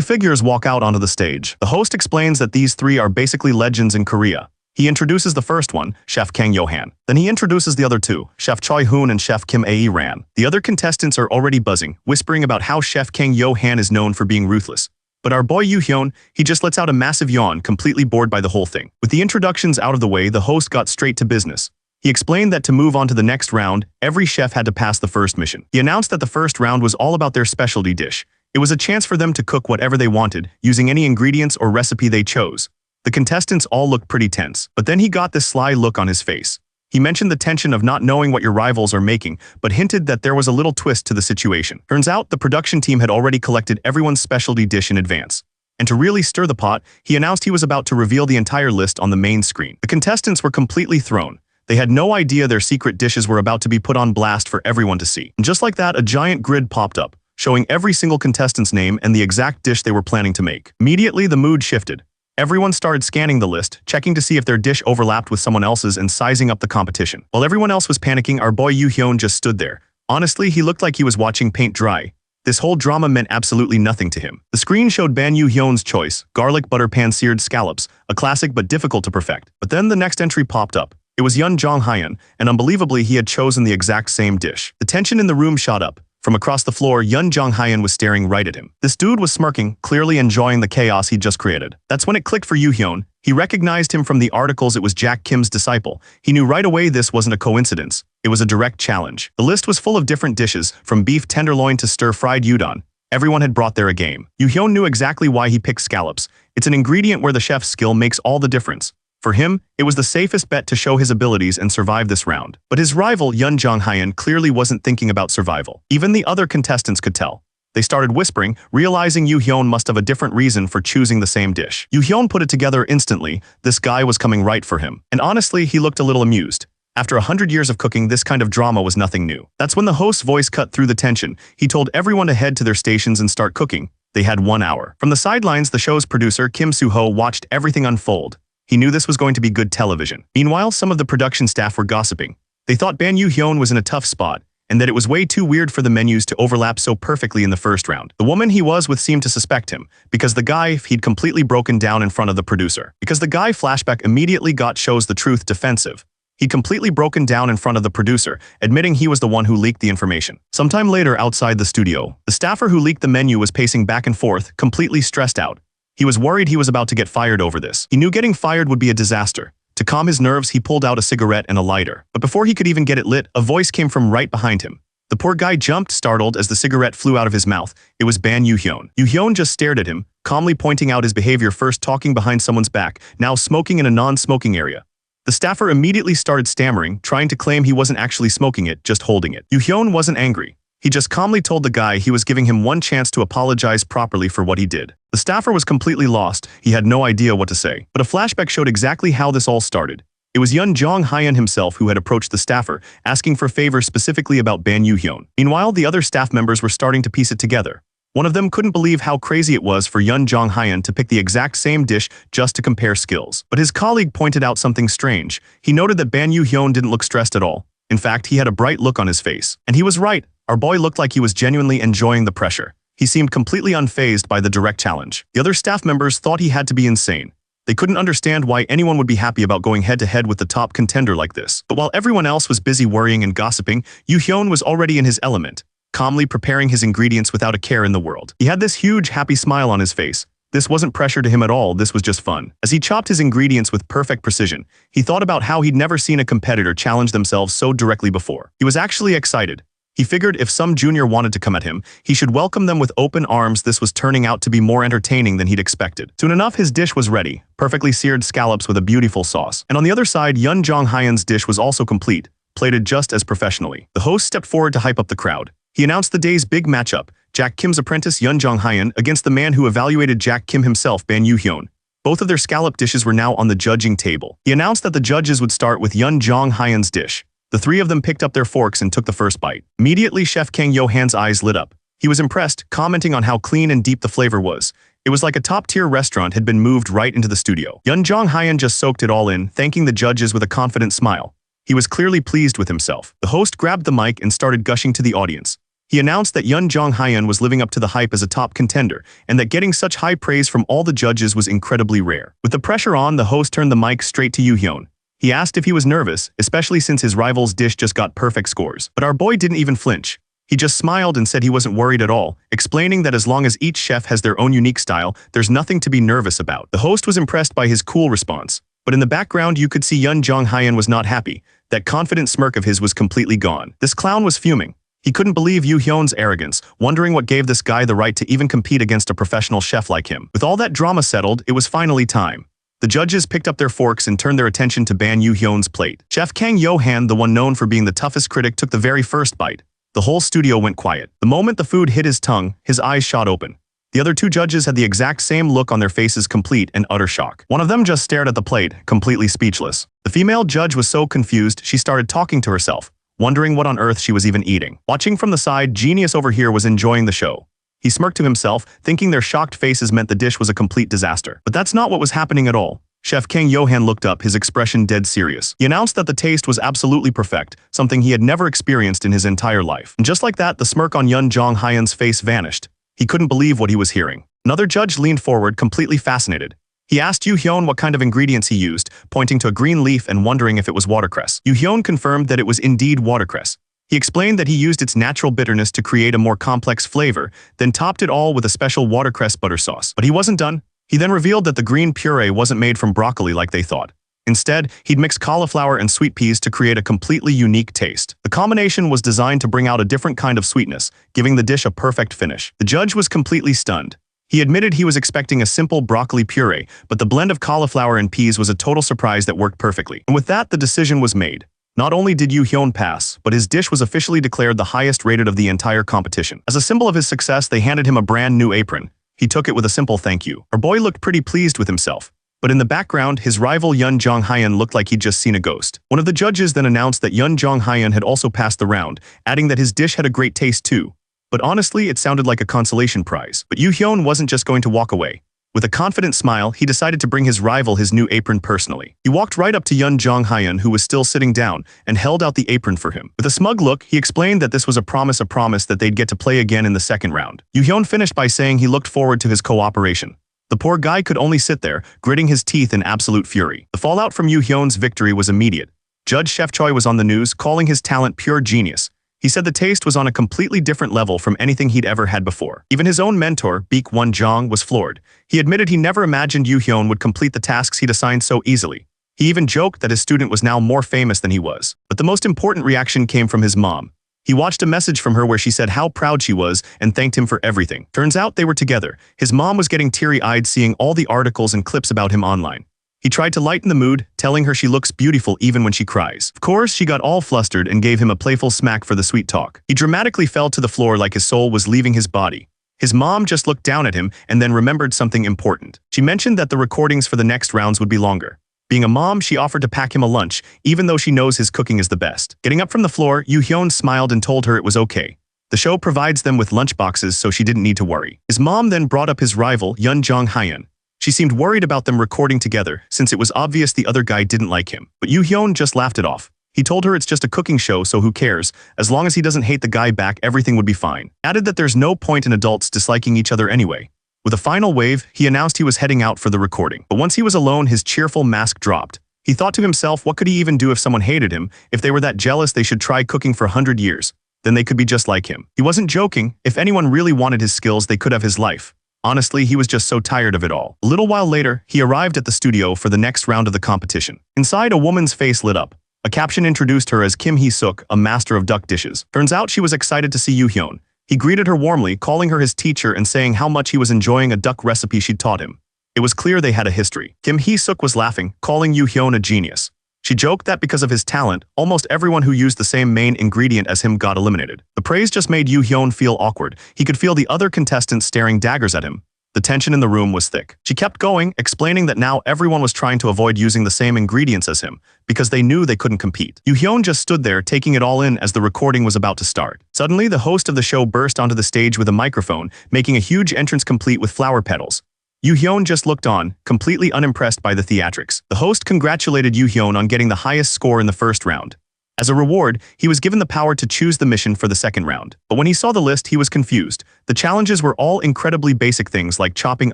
figures walk out onto the stage. The host explains that these three are basically legends in Korea. He introduces the first one, Chef Kang Yo-han. Then he introduces the other two, Chef Choi Hoon and Chef Kim Ae-ran. The other contestants are already buzzing, whispering about how Chef Kang Yo-han is known for being ruthless. But our boy Yoo-hyun, he just lets out a massive yawn, completely bored by the whole thing. With the introductions out of the way, the host got straight to business. He explained that to move on to the next round, every chef had to pass the first mission. He announced that the first round was all about their specialty dish. It was a chance for them to cook whatever they wanted, using any ingredients or recipe they chose. The contestants all looked pretty tense, but then he got this sly look on his face. He mentioned the tension of not knowing what your rivals are making, but hinted that there was a little twist to the situation. Turns out, the production team had already collected everyone's specialty dish in advance. And to really stir the pot, he announced he was about to reveal the entire list on the main screen. The contestants were completely thrown. They had no idea their secret dishes were about to be put on blast for everyone to see. And just like that, a giant grid popped up, showing every single contestant's name and the exact dish they were planning to make. Immediately, the mood shifted. Everyone started scanning the list, checking to see if their dish overlapped with someone else's and sizing up the competition. While everyone else was panicking, our boy Yoo-hyun just stood there. Honestly, he looked like he was watching paint dry. This whole drama meant absolutely nothing to him. The screen showed Ban Yoo-hyun's choice, garlic butter pan-seared scallops, a classic but difficult to perfect. But then the next entry popped up. It was Yun Jong-hyun, and unbelievably he had chosen the exact same dish. The tension in the room shot up. From across the floor, Yun Jong-hyun was staring right at him. This dude was smirking, clearly enjoying the chaos he'd just created. That's when it clicked for Yoo-hyun. He recognized him from the articles. It was Jack Kim's disciple. He knew right away this wasn't a coincidence. It was a direct challenge. The list was full of different dishes, from beef tenderloin to stir-fried udon. Everyone had brought their A game. Yoo-hyun knew exactly why he picked scallops. It's an ingredient where the chef's skill makes all the difference. For him, it was the safest bet to show his abilities and survive this round. But his rival, Yun Jong-hyun, clearly wasn't thinking about survival. Even the other contestants could tell. They started whispering, realizing Yoo-hyun must have a different reason for choosing the same dish. Yoo-hyun put it together instantly. This guy was coming right for him. And honestly, he looked a little amused. After 100 years of cooking, this kind of drama was nothing new. That's when the host's voice cut through the tension. He told everyone to head to their stations and start cooking. They had 1 hour. From the sidelines, the show's producer, Kim Soo-ho, watched everything unfold. He knew this was going to be good television. Meanwhile, some of the production staff were gossiping. They thought Ban Yoo-hyun was in a tough spot, and that it was way too weird for the menus to overlap so perfectly in the first round. The woman he was with seemed to suspect him, because the guy, he'd completely broken down in front of the producer. Because the guy flashback immediately got shows the truth defensive. He'd completely broken down in front of the producer, admitting he was the one who leaked the information. Sometime later, outside the studio, the staffer who leaked the menu was pacing back and forth, completely stressed out. He was worried he was about to get fired over this. He knew getting fired would be a disaster. To calm his nerves, he pulled out a cigarette and a lighter. But before he could even get it lit, a voice came from right behind him. The poor guy jumped, startled, as the cigarette flew out of his mouth. It was Ban Yoo-hyun. Yoo-hyun just stared at him, calmly pointing out his behavior, first talking behind someone's back, now smoking in a non-smoking area. The staffer immediately started stammering, trying to claim he wasn't actually smoking it, just holding it. Yoo-hyun wasn't angry. He just calmly told the guy he was giving him one chance to apologize properly for what he did. The staffer was completely lost. He had no idea what to say. But a flashback showed exactly how this all started. It was Yun Jong-hyun himself who had approached the staffer, asking for favors specifically about Ban Yoo-hyun. Meanwhile, the other staff members were starting to piece it together. One of them couldn't believe how crazy it was for Yun Jong-hyun to pick the exact same dish just to compare skills. But his colleague pointed out something strange. He noted that Ban Yoo-hyun didn't look stressed at all. In fact, he had a bright look on his face. And he was right. Our boy looked like he was genuinely enjoying the pressure. He seemed completely unfazed by the direct challenge. The other staff members thought he had to be insane. They couldn't understand why anyone would be happy about going head-to-head with the top contender like this. But while everyone else was busy worrying and gossiping, Yoo-hyun was already in his element, calmly preparing his ingredients without a care in the world. He had this huge, happy smile on his face. This wasn't pressure to him at all, this was just fun. As he chopped his ingredients with perfect precision, he thought about how he'd never seen a competitor challenge themselves so directly before. He was actually excited. He figured if some junior wanted to come at him, he should welcome them with open arms. This was turning out to be more entertaining than he'd expected. Soon enough, his dish was ready, perfectly seared scallops with a beautiful sauce. And on the other side, Yun Jong-hyun's dish was also complete, plated just as professionally. The host stepped forward to hype up the crowd. He announced the day's big matchup, Jack Kim's apprentice Yun Jong-hyun against the man who evaluated Jack Kim himself, Ban Yu-hyun. Both of their scallop dishes were now on the judging table. He announced that the judges would start with Yun Jong-hyun's dish. The three of them picked up their forks and took the first bite. Immediately, Chef Kang Yo-han's eyes lit up. He was impressed, commenting on how clean and deep the flavor was. It was like a top-tier restaurant had been moved right into the studio. Yun Jong-hyun just soaked it all in, thanking the judges with a confident smile. He was clearly pleased with himself. The host grabbed the mic and started gushing to the audience. He announced that Yun Jong-hyun was living up to the hype as a top contender, and that getting such high praise from all the judges was incredibly rare. With the pressure on, the host turned the mic straight to Yu-hyun. He asked if he was nervous, especially since his rival's dish just got perfect scores. But our boy didn't even flinch. He just smiled and said he wasn't worried at all, explaining that as long as each chef has their own unique style, there's nothing to be nervous about. The host was impressed by his cool response. But in the background, you could see Yun Jong-hyun was not happy. That confident smirk of his was completely gone. This clown was fuming. He couldn't believe Yu-hyun's arrogance, wondering what gave this guy the right to even compete against a professional chef like him. With all that drama settled, it was finally time. The judges picked up their forks and turned their attention to Ban Yu-hyun's plate. Chef Kang Yo-han, the one known for being the toughest critic, took the very first bite. The whole studio went quiet. The moment the food hit his tongue, his eyes shot open. The other two judges had the exact same look on their faces, complete and utter shock. One of them just stared at the plate, completely speechless. The female judge was so confused, she started talking to herself, wondering what on earth she was even eating. Watching from the side, Genius over here was enjoying the show. He smirked to himself, thinking their shocked faces meant the dish was a complete disaster. But that's not what was happening at all. Chef Kang Yo-han looked up, his expression dead serious. He announced that the taste was absolutely perfect, something he had never experienced in his entire life. And just like that, the smirk on Yun Jong-hyun's face vanished. He couldn't believe what he was hearing. Another judge leaned forward, completely fascinated. He asked Yu-hyun what kind of ingredients he used, pointing to a green leaf and wondering if it was watercress. Yu-hyun confirmed that it was indeed watercress. He explained that he used its natural bitterness to create a more complex flavor, then topped it all with a special watercress butter sauce. But he wasn't done. He then revealed that the green puree wasn't made from broccoli like they thought. Instead, he'd mixed cauliflower and sweet peas to create a completely unique taste. The combination was designed to bring out a different kind of sweetness, giving the dish a perfect finish. The judge was completely stunned. He admitted he was expecting a simple broccoli puree, but the blend of cauliflower and peas was a total surprise that worked perfectly. And with that, the decision was made. Not only did Yu-hyun pass, but his dish was officially declared the highest rated of the entire competition. As a symbol of his success, they handed him a brand new apron. He took it with a simple thank you. Our boy looked pretty pleased with himself. But in the background, his rival Yun Jong-hyun looked like he'd just seen a ghost. One of the judges then announced that Yun Jong-hyun had also passed the round, adding that his dish had a great taste too. But honestly, it sounded like a consolation prize. But Yu-hyun wasn't just going to walk away. With a confident smile, he decided to bring his rival his new apron personally. He walked right up to Yun Jong-hyun, who was still sitting down, and held out the apron for him. With a smug look, he explained that this was a promise that they'd get to play again in the second round. Yu-hyun finished by saying he looked forward to his cooperation. The poor guy could only sit there, gritting his teeth in absolute fury. The fallout from Yu-hyun's victory was immediate. Judge Chef Choi was on the news, calling his talent pure genius. He said the taste was on a completely different level from anything he'd ever had before. Even his own mentor, Baek Won-jong, was floored. He admitted he never imagined Yu-hyun would complete the tasks he'd assigned so easily. He even joked that his student was now more famous than he was. But the most important reaction came from his mom. He watched a message from her where she said how proud she was and thanked him for everything. Turns out they were together. His mom was getting teary-eyed seeing all the articles and clips about him online. He tried to lighten the mood, telling her she looks beautiful even when she cries. Of course, she got all flustered and gave him a playful smack for the sweet talk. He dramatically fell to the floor like his soul was leaving his body. His mom just looked down at him and then remembered something important. She mentioned that the recordings for the next rounds would be longer. Being a mom, she offered to pack him a lunch, even though she knows his cooking is the best. Getting up from the floor, Yu-hyun smiled and told her it was okay. The show provides them with lunch boxes, so she didn't need to worry. His mom then brought up his rival, Yun Jong-hyun. She seemed worried about them recording together, since it was obvious the other guy didn't like him. But Yu-hyun just laughed it off. He told her it's just a cooking show, so who cares? As long as he doesn't hate the guy back, everything would be fine. Added that there's no point in adults disliking each other anyway. With a final wave, he announced he was heading out for the recording. But once he was alone, his cheerful mask dropped. He thought to himself, what could he even do if someone hated him? If they were that jealous, they should try cooking for 100 years. Then they could be just like him. He wasn't joking. If anyone really wanted his skills, they could have his life. Honestly, he was just so tired of it all. A little while later, he arrived at the studio for the next round of the competition. Inside, a woman's face lit up. A caption introduced her as Kim Hee-suk, a master of duck dishes. Turns out she was excited to see Yu-hyun. He greeted her warmly, calling her his teacher and saying how much he was enjoying a duck recipe she'd taught him. It was clear they had a history. Kim Hee-suk was laughing, calling Yu-hyun a genius. She joked that because of his talent, almost everyone who used the same main ingredient as him got eliminated. The praise just made Yoo Hyun feel awkward. He could feel the other contestants staring daggers at him. The tension in the room was thick. She kept going, explaining that now everyone was trying to avoid using the same ingredients as him, because they knew they couldn't compete. Yoo Hyun just stood there, taking it all in as the recording was about to start. Suddenly, the host of the show burst onto the stage with a microphone, making a huge entrance complete with flower petals. Yoo Hyun just looked on, completely unimpressed by the theatrics. The host congratulated Yoo Hyun on getting the highest score in the first round. As a reward, he was given the power to choose the mission for the second round. But when he saw the list, he was confused. The challenges were all incredibly basic things like chopping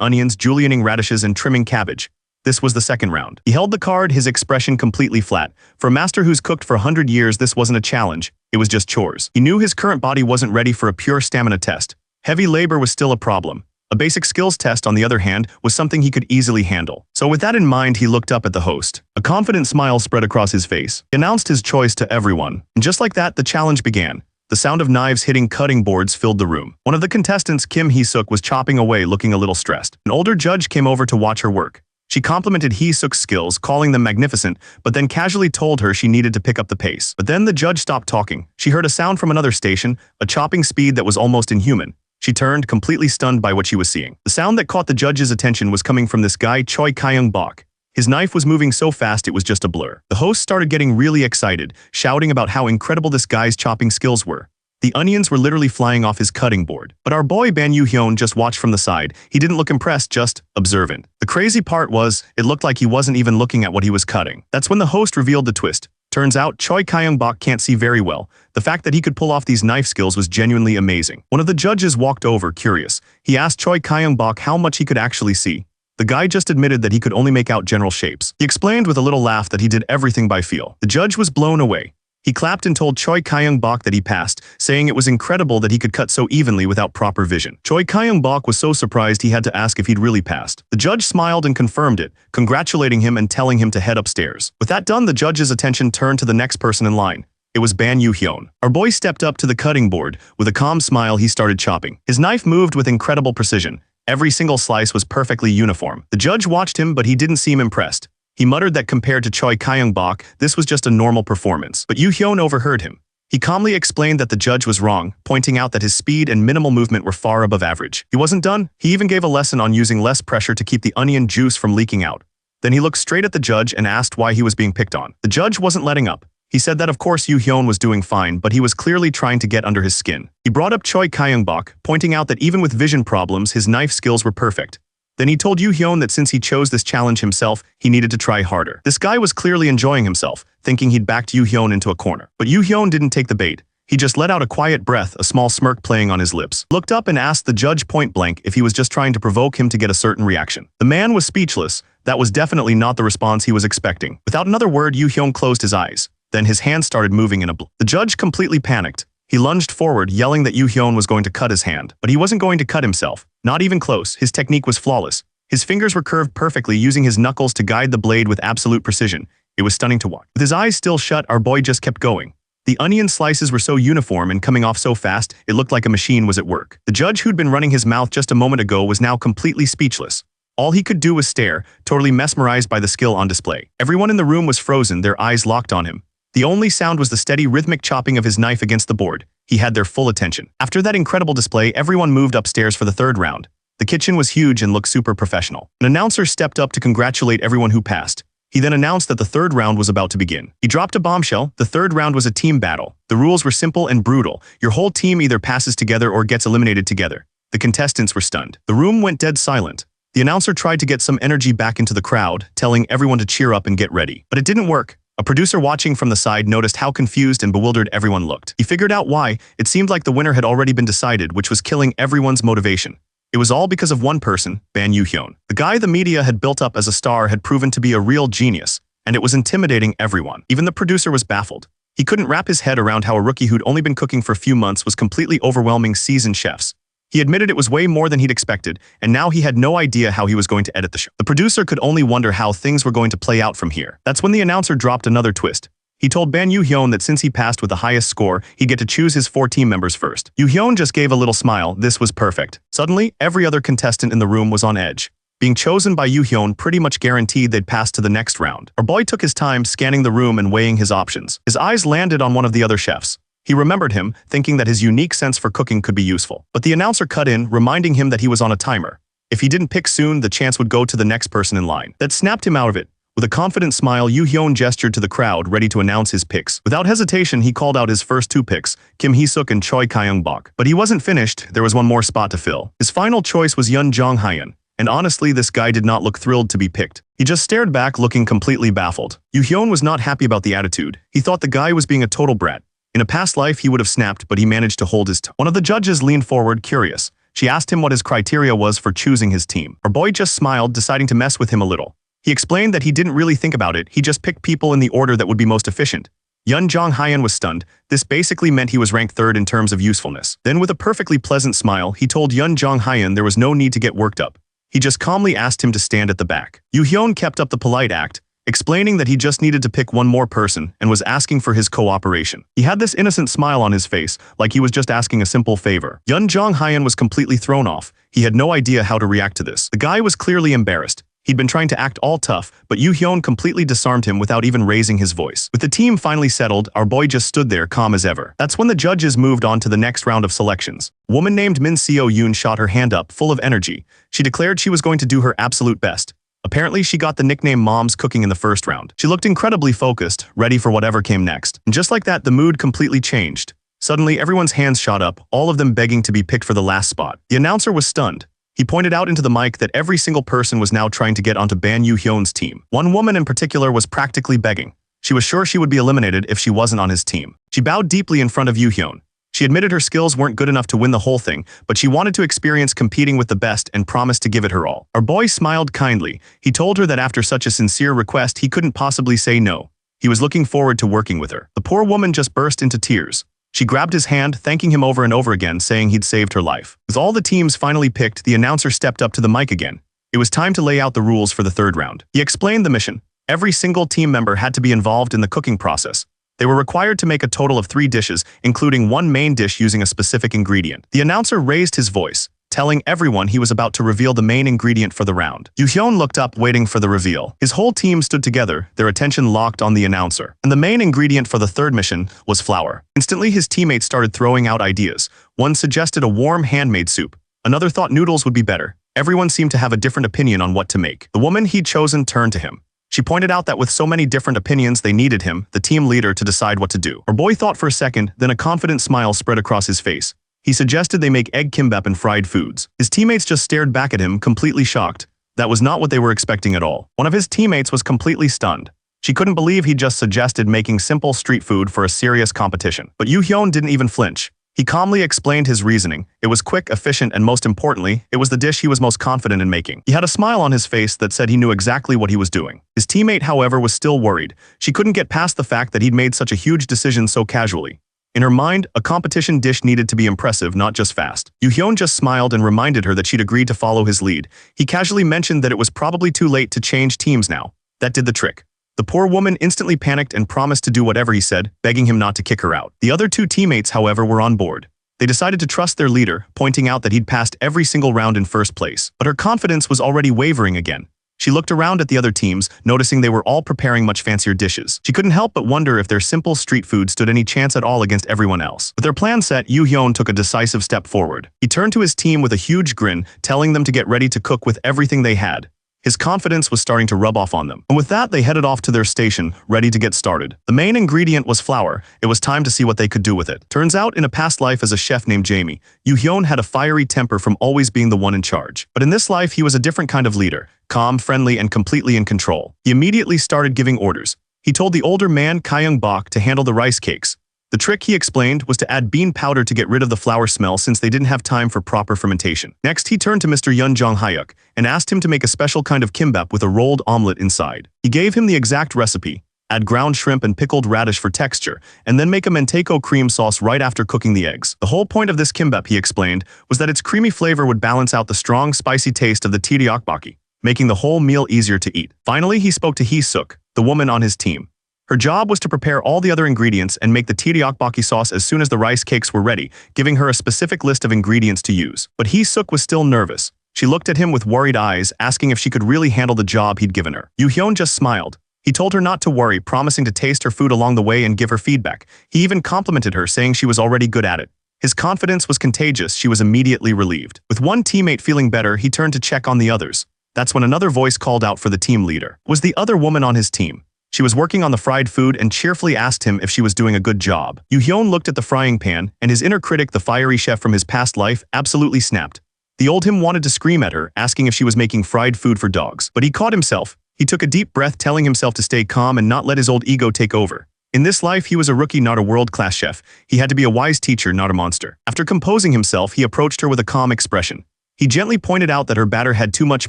onions, julienning radishes, and trimming cabbage. This was the second round. He held the card, his expression completely flat. For a master who's cooked for 100 years, this wasn't a challenge. It was just chores. He knew his current body wasn't ready for a pure stamina test. Heavy labor was still a problem. A basic skills test, on the other hand, was something he could easily handle. So with that in mind, he looked up at the host. A confident smile spread across his face. He announced his choice to everyone. And just like that, the challenge began. The sound of knives hitting cutting boards filled the room. One of the contestants, Kim Hee-suk, was chopping away, looking a little stressed. An older judge came over to watch her work. She complimented Hee-suk's skills, calling them magnificent, but then casually told her she needed to pick up the pace. But then the judge stopped talking. She heard a sound from another station, a chopping speed that was almost inhuman. She turned, completely stunned by what she was seeing. The sound that caught the judge's attention was coming from this guy, Choi Kyung-bok. His knife was moving so fast it was just a blur. The host started getting really excited, shouting about how incredible this guy's chopping skills were. The onions were literally flying off his cutting board. But our boy Ban Yoo Hyun just watched from the side. He didn't look impressed, just observant. The crazy part was, it looked like he wasn't even looking at what he was cutting. That's when the host revealed the twist. Turns out, Choi Kyung-bok can't see very well. The fact that he could pull off these knife skills was genuinely amazing. One of the judges walked over, curious. He asked Choi Kyung-bok how much he could actually see. The guy just admitted that he could only make out general shapes. He explained with a little laugh that he did everything by feel. The judge was blown away. He clapped and told Choi Kyung-bok that he passed, saying it was incredible that he could cut so evenly without proper vision. Choi Kyung-bok was so surprised he had to ask if he'd really passed. The judge smiled and confirmed it, congratulating him and telling him to head upstairs. With that done, the judge's attention turned to the next person in line. It was Ban Yoo Hyun. Our boy stepped up to the cutting board. With a calm smile, he started chopping. His knife moved with incredible precision. Every single slice was perfectly uniform. The judge watched him, but he didn't seem impressed. He muttered that compared to Choi Kyung-bok, this was just a normal performance. But Yoo Hyun overheard him. He calmly explained that the judge was wrong, pointing out that his speed and minimal movement were far above average. He wasn't done. He even gave a lesson on using less pressure to keep the onion juice from leaking out. Then he looked straight at the judge and asked why he was being picked on. The judge wasn't letting up. He said that of course Yoo Hyun was doing fine, but he was clearly trying to get under his skin. He brought up Choi Kyung-bok, pointing out that even with vision problems, his knife skills were perfect. Then he told Yoo Hyun that since he chose this challenge himself, he needed to try harder. This guy was clearly enjoying himself, thinking he'd backed Yoo Hyun into a corner. But Yoo Hyun didn't take the bait. He just let out a quiet breath, a small smirk playing on his lips. Looked up and asked the judge point blank if he was just trying to provoke him to get a certain reaction. The man was speechless. That was definitely not the response he was expecting. Without another word, Yoo Hyun closed his eyes. Then his hand started moving in a blur. The judge completely panicked. He lunged forward, yelling that Yoo Hyun was going to cut his hand. But he wasn't going to cut himself. Not even close. His technique was flawless. His fingers were curved perfectly, using his knuckles to guide the blade with absolute precision. It was stunning to watch. With his eyes still shut, our boy just kept going. The onion slices were so uniform and coming off so fast, it looked like a machine was at work. The judge who'd been running his mouth just a moment ago was now completely speechless. All he could do was stare, totally mesmerized by the skill on display. Everyone in the room was frozen, their eyes locked on him. The only sound was the steady, rhythmic chopping of his knife against the board. He had their full attention. After that incredible display, everyone moved upstairs for the third round. The kitchen was huge and looked super professional. An announcer stepped up to congratulate everyone who passed. He then announced that the third round was about to begin. He dropped a bombshell. The third round was a team battle. The rules were simple and brutal. Your whole team either passes together or gets eliminated together. The contestants were stunned. The room went dead silent. The announcer tried to get some energy back into the crowd, telling everyone to cheer up and get ready. But it didn't work. A producer watching from the side noticed how confused and bewildered everyone looked. He figured out why. It seemed like the winner had already been decided, which was killing everyone's motivation. It was all because of one person, Ban Yoo Hyun. The guy the media had built up as a star had proven to be a real genius, and it was intimidating everyone. Even the producer was baffled. He couldn't wrap his head around how a rookie who'd only been cooking for a few months was completely overwhelming seasoned chefs. He admitted it was way more than he'd expected, and now he had no idea how he was going to edit the show. The producer could only wonder how things were going to play out from here. That's when the announcer dropped another twist. He told Ban Yoo Hyun that since he passed with the highest score, he'd get to choose his 4 team members first. Yoo Hyun just gave a little smile. This was perfect. Suddenly, every other contestant in the room was on edge. Being chosen by Yoo-hyun pretty much guaranteed they'd pass to the next round. Our boy took his time scanning the room and weighing his options. His eyes landed on one of the other chefs. He remembered him, thinking that his unique sense for cooking could be useful. But the announcer cut in, reminding him that he was on a timer. If he didn't pick soon, the chance would go to the next person in line. That snapped him out of it. With a confident smile, Yoo-hyun gestured to the crowd, ready to announce his picks. Without hesitation, he called out his first two picks, Kim Hee-suk and Choi Kyung-bok. But he wasn't finished, there was one more spot to fill. His final choice was Yun Jong-hyun, and honestly, this guy did not look thrilled to be picked. He just stared back, looking completely baffled. Yoo-hyun was not happy about the attitude. He thought the guy was being a total brat. In a past life, he would have snapped, but he managed to hold his tongue. One of the judges leaned forward, curious. She asked him what his criteria was for choosing his team. Our boy just smiled, deciding to mess with him a little. He explained that he didn't really think about it, he just picked people in the order that would be most efficient. Yun Jong-hyun was stunned. This basically meant he was ranked third in terms of usefulness. Then with a perfectly pleasant smile, he told Yun Jong-hyun there was no need to get worked up. He just calmly asked him to stand at the back. Yoo-hyun kept up the polite act, explaining that he just needed to pick one more person and was asking for his cooperation. He had this innocent smile on his face, like he was just asking a simple favor. Yun Jong-hyun was completely thrown off. He had no idea how to react to this. The guy was clearly embarrassed. He'd been trying to act all tough, but Yoo-hyun completely disarmed him without even raising his voice. With the team finally settled, our boy just stood there calm as ever. That's when the judges moved on to the next round of selections. A woman named Min Seo-yoon shot her hand up, full of energy. She declared she was going to do her absolute best. Apparently, she got the nickname Mom's Cooking in the first round. She looked incredibly focused, ready for whatever came next. And just like that, the mood completely changed. Suddenly, everyone's hands shot up, all of them begging to be picked for the last spot. The announcer was stunned. He pointed out into the mic that every single person was now trying to get onto Ban Yoo-hyun's team. One woman in particular was practically begging. She was sure she would be eliminated if she wasn't on his team. She bowed deeply in front of Yoo-hyun. She admitted her skills weren't good enough to win the whole thing, but she wanted to experience competing with the best and promised to give it her all. Our boy smiled kindly. He told her that after such a sincere request, he couldn't possibly say no. He was looking forward to working with her. The poor woman just burst into tears. She grabbed his hand, thanking him over and over again, saying he'd saved her life. With all the teams finally picked, the announcer stepped up to the mic again. It was time to lay out the rules for the third round. He explained the mission. Every single team member had to be involved in the cooking process. They were required to make a total of 3 dishes, including one main dish using a specific ingredient. The announcer raised his voice, telling everyone he was about to reveal the main ingredient for the round. Yoo-hyun looked up, waiting for the reveal. His whole team stood together, their attention locked on the announcer. And the main ingredient for the third mission was flour. Instantly, his teammates started throwing out ideas. One suggested a warm handmade soup. Another thought noodles would be better. Everyone seemed to have a different opinion on what to make. The woman he'd chosen turned to him. She pointed out that with so many different opinions, they needed him, the team leader, to decide what to do. Our boy thought for a second, then a confident smile spread across his face. He suggested they make egg kimbap and fried foods. His teammates just stared back at him, completely shocked. That was not what they were expecting at all. One of his teammates was completely stunned. She couldn't believe he just suggested making simple street food for a serious competition. But Yoo-hyun didn't even flinch. He calmly explained his reasoning. It was quick, efficient, and most importantly, it was the dish he was most confident in making. He had a smile on his face that said he knew exactly what he was doing. His teammate, however, was still worried. She couldn't get past the fact that he'd made such a huge decision so casually. In her mind, a competition dish needed to be impressive, not just fast. Yoo-hyun just smiled and reminded her that she'd agreed to follow his lead. He casually mentioned that it was probably too late to change teams now. That did the trick. The poor woman instantly panicked and promised to do whatever he said, begging him not to kick her out. The other 2 teammates, however, were on board. They decided to trust their leader, pointing out that he'd passed every single round in first place. But her confidence was already wavering again. She looked around at the other teams, noticing they were all preparing much fancier dishes. She couldn't help but wonder if their simple street food stood any chance at all against everyone else. With their plan set, Yoo-hyun took a decisive step forward. He turned to his team with a huge grin, telling them to get ready to cook with everything they had. His confidence was starting to rub off on them. And with that, they headed off to their station, ready to get started. The main ingredient was flour. It was time to see what they could do with it. Turns out, in a past life as a chef named Jamie, Yoo-hyun had a fiery temper from always being the one in charge. But in this life, he was a different kind of leader, calm, friendly, and completely in control. He immediately started giving orders. He told the older man, Kyung-bok, to handle the rice cakes. The trick, he explained, was to add bean powder to get rid of the flour smell since they didn't have time for proper fermentation. Next, he turned to Mr. Yun Jong-hyuk and asked him to make a special kind of kimbap with a rolled omelet inside. He gave him the exact recipe, add ground shrimp and pickled radish for texture, and then make a manteco cream sauce right after cooking the eggs. The whole point of this kimbap, he explained, was that its creamy flavor would balance out the strong, spicy taste of the tteokbokki, making the whole meal easier to eat. Finally, he spoke to Hee-suk, the woman on his team. Her job was to prepare all the other ingredients and make the tteokbokki sauce as soon as the rice cakes were ready, giving her a specific list of ingredients to use. But Hee-suk was still nervous. She looked at him with worried eyes, asking if she could really handle the job he'd given her. Yoo-hyun just smiled. He told her not to worry, promising to taste her food along the way and give her feedback. He even complimented her, saying she was already good at it. His confidence was contagious. She was immediately relieved. With one teammate feeling better, he turned to check on the others. That's when another voice called out for the team leader. It was the other woman on his team. She was working on the fried food and cheerfully asked him if she was doing a good job. Yoo-hyun looked at the frying pan, and his inner critic, the fiery chef from his past life, absolutely snapped. The old him wanted to scream at her, asking if she was making fried food for dogs. But he caught himself. He took a deep breath, telling himself to stay calm and not let his old ego take over. In this life, he was a rookie, not a world-class chef. He had to be a wise teacher, not a monster. After composing himself, he approached her with a calm expression. He gently pointed out that her batter had too much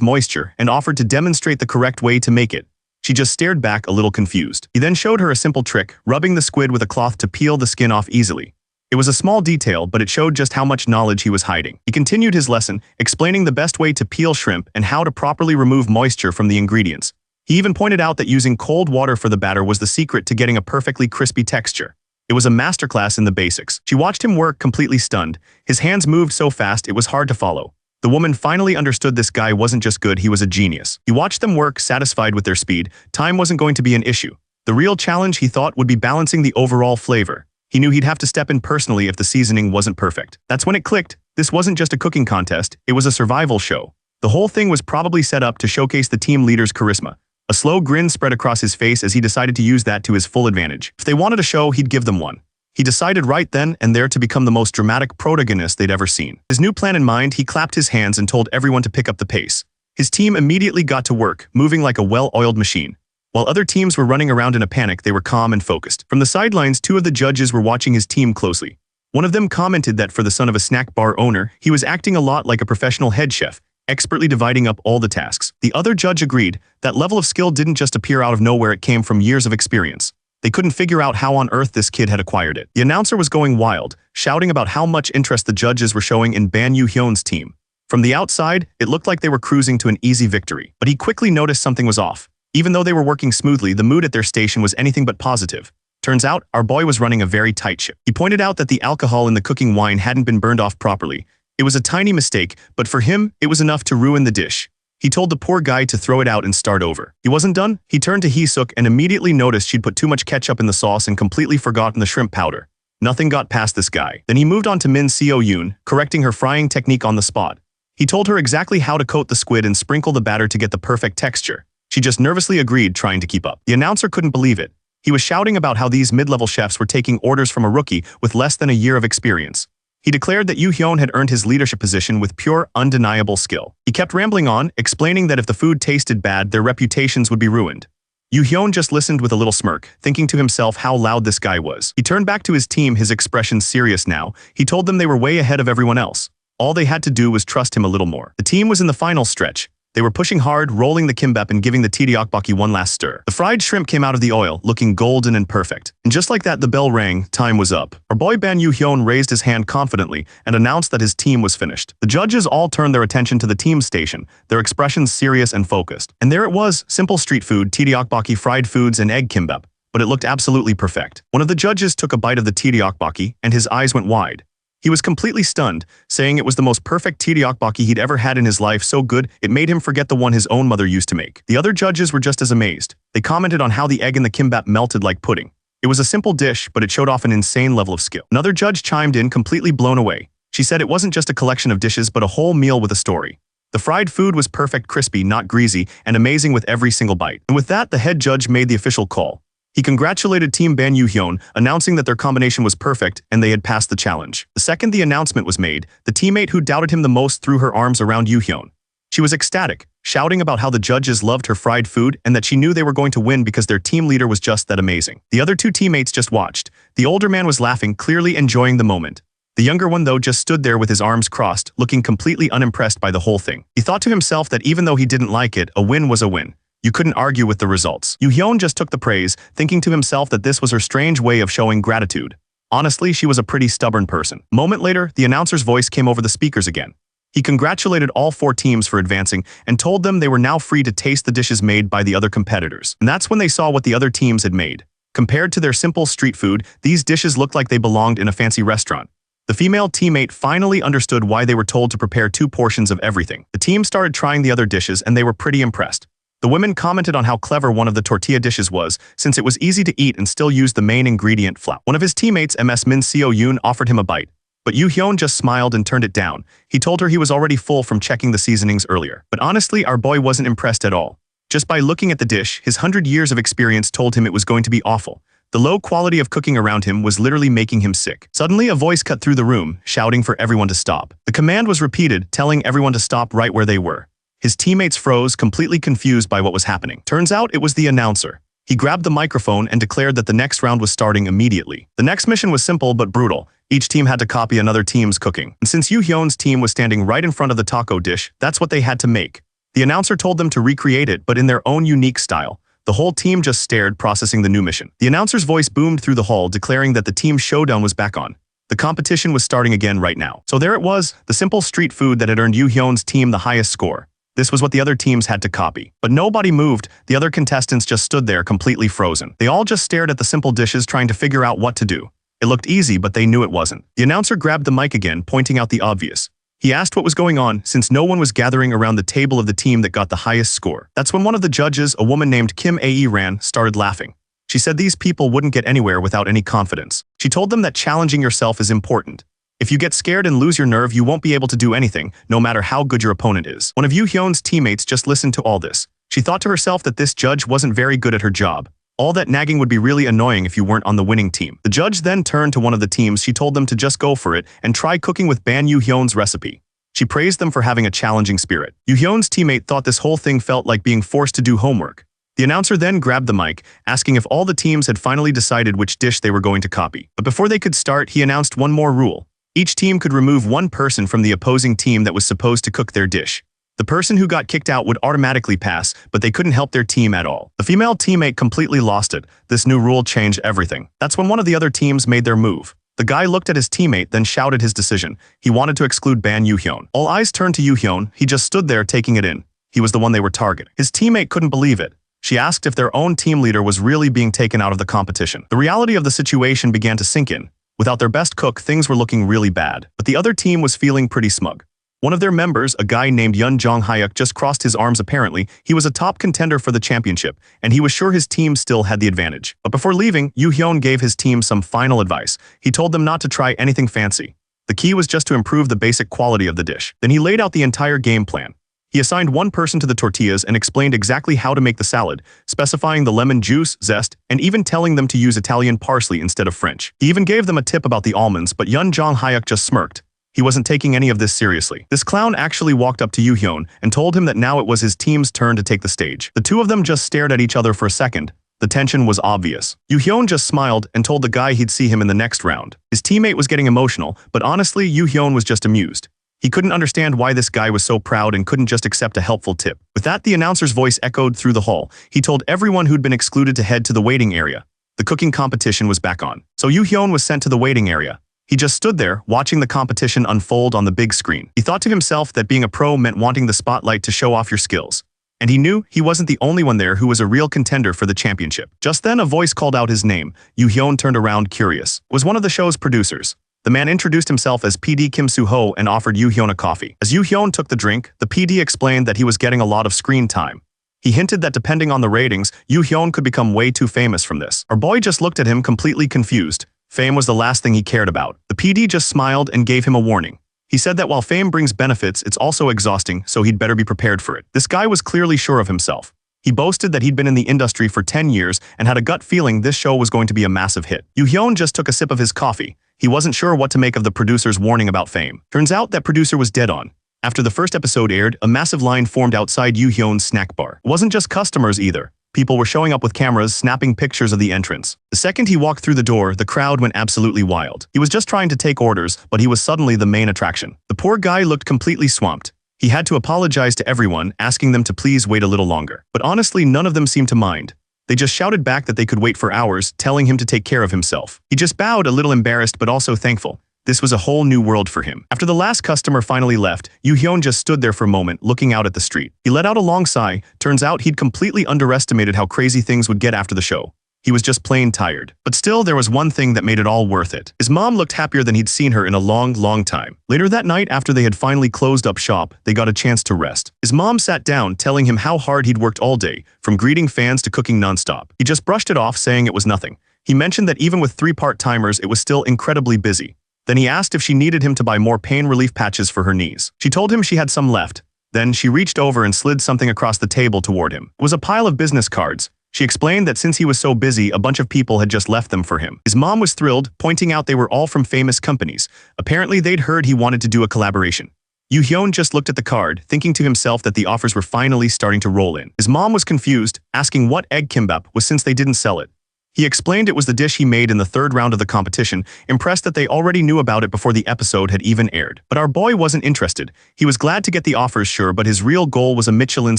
moisture and offered to demonstrate the correct way to make it. She just stared back, a little confused. He then showed her a simple trick, rubbing the squid with a cloth to peel the skin off easily. It was a small detail, but it showed just how much knowledge he was hiding. He continued his lesson, explaining the best way to peel shrimp and how to properly remove moisture from the ingredients. He even pointed out that using cold water for the batter was the secret to getting a perfectly crispy texture. It was a masterclass in the basics. She watched him work, completely stunned. His hands moved so fast it was hard to follow. The woman finally understood this guy wasn't just good, he was a genius. He watched them work, satisfied with their speed. Time wasn't going to be an issue. The real challenge, he thought, would be balancing the overall flavor. He knew he'd have to step in personally if the seasoning wasn't perfect. That's when it clicked. This wasn't just a cooking contest, it was a survival show. The whole thing was probably set up to showcase the team leader's charisma. A slow grin spread across his face as he decided to use that to his full advantage. If they wanted a show, he'd give them one. He decided right then and there to become the most dramatic protagonist they'd ever seen. His new plan in mind, he clapped his hands and told everyone to pick up the pace. His team immediately got to work, moving like a well-oiled machine. While other teams were running around in a panic, they were calm and focused. From the sidelines, two of the judges were watching his team closely. One of them commented that for the son of a snack bar owner, he was acting a lot like a professional head chef, expertly dividing up all the tasks. The other judge agreed. That level of skill didn't just appear out of nowhere, it came from years of experience. They couldn't figure out how on earth this kid had acquired it. The announcer was going wild, shouting about how much interest the judges were showing in Ban Yoo-hyun's team. From the outside, it looked like they were cruising to an easy victory. But he quickly noticed something was off. Even though they were working smoothly, the mood at their station was anything but positive. Turns out, our boy was running a very tight ship. He pointed out that the alcohol in the cooking wine hadn't been burned off properly. It was a tiny mistake, but for him, it was enough to ruin the dish. He told the poor guy to throw it out and start over. He wasn't done. He turned to Hee-suk and immediately noticed she'd put too much ketchup in the sauce and completely forgotten the shrimp powder. Nothing got past this guy. Then he moved on to Min Seo-yoon, correcting her frying technique on the spot. He told her exactly how to coat the squid and sprinkle the batter to get the perfect texture. She just nervously agreed, trying to keep up. The announcer couldn't believe it. He was shouting about how these mid-level chefs were taking orders from a rookie with less than a year of experience. He declared that Yoo-hyun had earned his leadership position with pure, undeniable skill. He kept rambling on, explaining that if the food tasted bad, their reputations would be ruined. Yoo-hyun just listened with a little smirk, thinking to himself how loud this guy was. He turned back to his team, his expression serious now. He told them they were way ahead of everyone else. All they had to do was trust him a little more. The team was in the final stretch. They were pushing hard, rolling the kimbap and giving the tteokbokki one last stir. The fried shrimp came out of the oil, looking golden and perfect. And just like that, the bell rang. Time was up. Our boy Ban Yoo-hyun raised his hand confidently and announced that his team was finished. The judges all turned their attention to the team station, their expressions serious and focused. And there it was, simple street food, tteokbokki, fried foods, and egg kimbap. But it looked absolutely perfect. One of the judges took a bite of the tteokbokki, and his eyes went wide. He was completely stunned, saying it was the most perfect tteokbokki he'd ever had in his life, so good it made him forget the one his own mother used to make. The other judges were just as amazed. They commented on how the egg in the kimbap melted like pudding. It was a simple dish, but it showed off an insane level of skill. Another judge chimed in, completely blown away. She said it wasn't just a collection of dishes, but a whole meal with a story. The fried food was perfect, crispy, not greasy, and amazing with every single bite. And with that, the head judge made the official call. He congratulated Team Ban Yoo-hyun, announcing that their combination was perfect and they had passed the challenge. The second the announcement was made, the teammate who doubted him the most threw her arms around Yoo-hyun. She was ecstatic, shouting about how the judges loved her fried food and that she knew they were going to win because their team leader was just that amazing. The other two teammates just watched. The older man was laughing, clearly enjoying the moment. The younger one, though, just stood there with his arms crossed, looking completely unimpressed by the whole thing. He thought to himself that even though he didn't like it, a win was a win. You couldn't argue with the results. Yoo-hyun just took the praise, thinking to himself that this was her strange way of showing gratitude. Honestly, she was a pretty stubborn person. A moment later, the announcer's voice came over the speakers again. He congratulated all four teams for advancing and told them they were now free to taste the dishes made by the other competitors. And that's when they saw what the other teams had made. Compared to their simple street food, these dishes looked like they belonged in a fancy restaurant. The female teammate finally understood why they were told to prepare 2 portions of everything. The team started trying the other dishes and they were pretty impressed. The women commented on how clever one of the tortilla dishes was, since it was easy to eat and still used the main ingredient, flour. One of his teammates, Ms. Min Seo Yoon, offered him a bite, but Yoo Hyun just smiled and turned it down. He told her he was already full from checking the seasonings earlier. But honestly, our boy wasn't impressed at all. Just by looking at the dish, his 100 years of experience told him it was going to be awful. The low quality of cooking around him was literally making him sick. Suddenly, a voice cut through the room, shouting for everyone to stop. The command was repeated, telling everyone to stop right where they were. His teammates froze, completely confused by what was happening. Turns out it was the announcer. He grabbed the microphone and declared that the next round was starting immediately. The next mission was simple but brutal. Each team had to copy another team's cooking. And since Yoo Hyun's team was standing right in front of the taco dish, that's what they had to make. The announcer told them to recreate it, but in their own unique style. The whole team just stared, processing the new mission. The announcer's voice boomed through the hall, declaring that the team showdown was back on. The competition was starting again right now. So there it was, the simple street food that had earned Yoo Hyun's team the highest score. This was what the other teams had to copy. But nobody moved. The other contestants just stood there, completely frozen. They all just stared at the simple dishes, trying to figure out what to do. It looked easy, but they knew it wasn't. The announcer grabbed the mic again, pointing out the obvious. He asked what was going on, since no one was gathering around the table of the team that got the highest score. That's when one of the judges, a woman named Kim Ae-ran, started laughing. She said these people wouldn't get anywhere without any confidence. She told them that challenging yourself is important. If you get scared and lose your nerve, you won't be able to do anything, no matter how good your opponent is. One of Yoo Hyun's teammates just listened to all this. She thought to herself that this judge wasn't very good at her job. All that nagging would be really annoying if you weren't on the winning team. The judge then turned to one of the teams. She told them to just go for it and try cooking with Ban Yoo Hyun's recipe. She praised them for having a challenging spirit. Yoo Hyun's teammate thought this whole thing felt like being forced to do homework. The announcer then grabbed the mic, asking if all the teams had finally decided which dish they were going to copy. But before they could start, he announced one more rule. Each team could remove one person from the opposing team that was supposed to cook their dish. The person who got kicked out would automatically pass, but they couldn't help their team at all. The female teammate completely lost it. This new rule changed everything. That's when one of the other teams made their move. The guy looked at his teammate, then shouted his decision. He wanted to exclude Ban Yoo Hyun. All eyes turned to Yoo Hyun. He just stood there taking it in. He was the one they were targeting. His teammate couldn't believe it. She asked if their own team leader was really being taken out of the competition. The reality of the situation began to sink in. Without their best cook, things were looking really bad. But the other team was feeling pretty smug. One of their members, a guy named Yun Jong Hyuk, just crossed his arms apparently. He was a top contender for the championship, and he was sure his team still had the advantage. But before leaving, Yoo Hyun gave his team some final advice. He told them not to try anything fancy. The key was just to improve the basic quality of the dish. Then he laid out the entire game plan. He assigned one person to the tortillas and explained exactly how to make the salad, specifying the lemon juice, zest, and even telling them to use Italian parsley instead of French. He even gave them a tip about the almonds, but Yun Jong Hyuk just smirked. He wasn't taking any of this seriously. This clown actually walked up to Yoo Hyun and told him that now it was his team's turn to take the stage. The two of them just stared at each other for a second. The tension was obvious. Yoo Hyun just smiled and told the guy he'd see him in the next round. His teammate was getting emotional, but honestly, Yoo Hyun was just amused. He couldn't understand why this guy was so proud and couldn't just accept a helpful tip. With that, the announcer's voice echoed through the hall. He told everyone who'd been excluded to head to the waiting area. The cooking competition was back on. So Yoo Hyun was sent to the waiting area. He just stood there, watching the competition unfold on the big screen. He thought to himself that being a pro meant wanting the spotlight to show off your skills. And he knew he wasn't the only one there who was a real contender for the championship. Just then, a voice called out his name. Yoo Hyun turned around, curious. It was one of the show's producers. The man introduced himself as PD Kim Soo-ho and offered Yoo Hyun a coffee. As Yoo Hyun took the drink, the PD explained that he was getting a lot of screen time. He hinted that depending on the ratings, Yoo Hyun could become way too famous from this. Our boy just looked at him, completely confused. Fame was the last thing he cared about. The PD just smiled and gave him a warning. He said that while fame brings benefits, it's also exhausting, so he'd better be prepared for it. This guy was clearly sure of himself. He boasted that he'd been in the industry for 10 years and had a gut feeling this show was going to be a massive hit. Yoo Hyun just took a sip of his coffee. He wasn't sure what to make of the producer's warning about fame. Turns out that producer was dead on. After the first episode aired, a massive line formed outside Yoo Hyun's snack bar. It wasn't just customers either. People were showing up with cameras, snapping pictures of the entrance. The second he walked through the door, the crowd went absolutely wild. He was just trying to take orders, but he was suddenly the main attraction. The poor guy looked completely swamped. He had to apologize to everyone, asking them to please wait a little longer. But honestly, none of them seemed to mind. They just shouted back that they could wait for hours, telling him to take care of himself. He just bowed, a little embarrassed but also thankful. This was a whole new world for him. After the last customer finally left, Yoo Hyun just stood there for a moment, looking out at the street. He let out a long sigh. Turns out he'd completely underestimated how crazy things would get after the show. He was just plain tired. But still, there was one thing that made it all worth it. His mom looked happier than he'd seen her in a long time. Later that night, after they had finally closed up shop, they got a chance to rest. His mom sat down, telling him how hard he'd worked all day, from greeting fans to cooking nonstop. He just brushed it off, saying it was nothing. He mentioned that even with 3 part-timers, it was still incredibly busy. Then he asked if she needed him to buy more pain relief patches for her knees. She told him she had some left. Then she reached over and slid something across the table toward him. It was a pile of business cards. She explained that since he was so busy, a bunch of people had just left them for him. His mom was thrilled, pointing out they were all from famous companies. Apparently, they'd heard he wanted to do a collaboration. Yoo-hyun just looked at the card, thinking to himself that the offers were finally starting to roll in. His mom was confused, asking what egg kimbap was since they didn't sell it. He explained it was the dish he made in the 3rd round of the competition, impressed that they already knew about it before the episode had even aired. But our boy wasn't interested. He was glad to get the offers, sure, but his real goal was a Michelin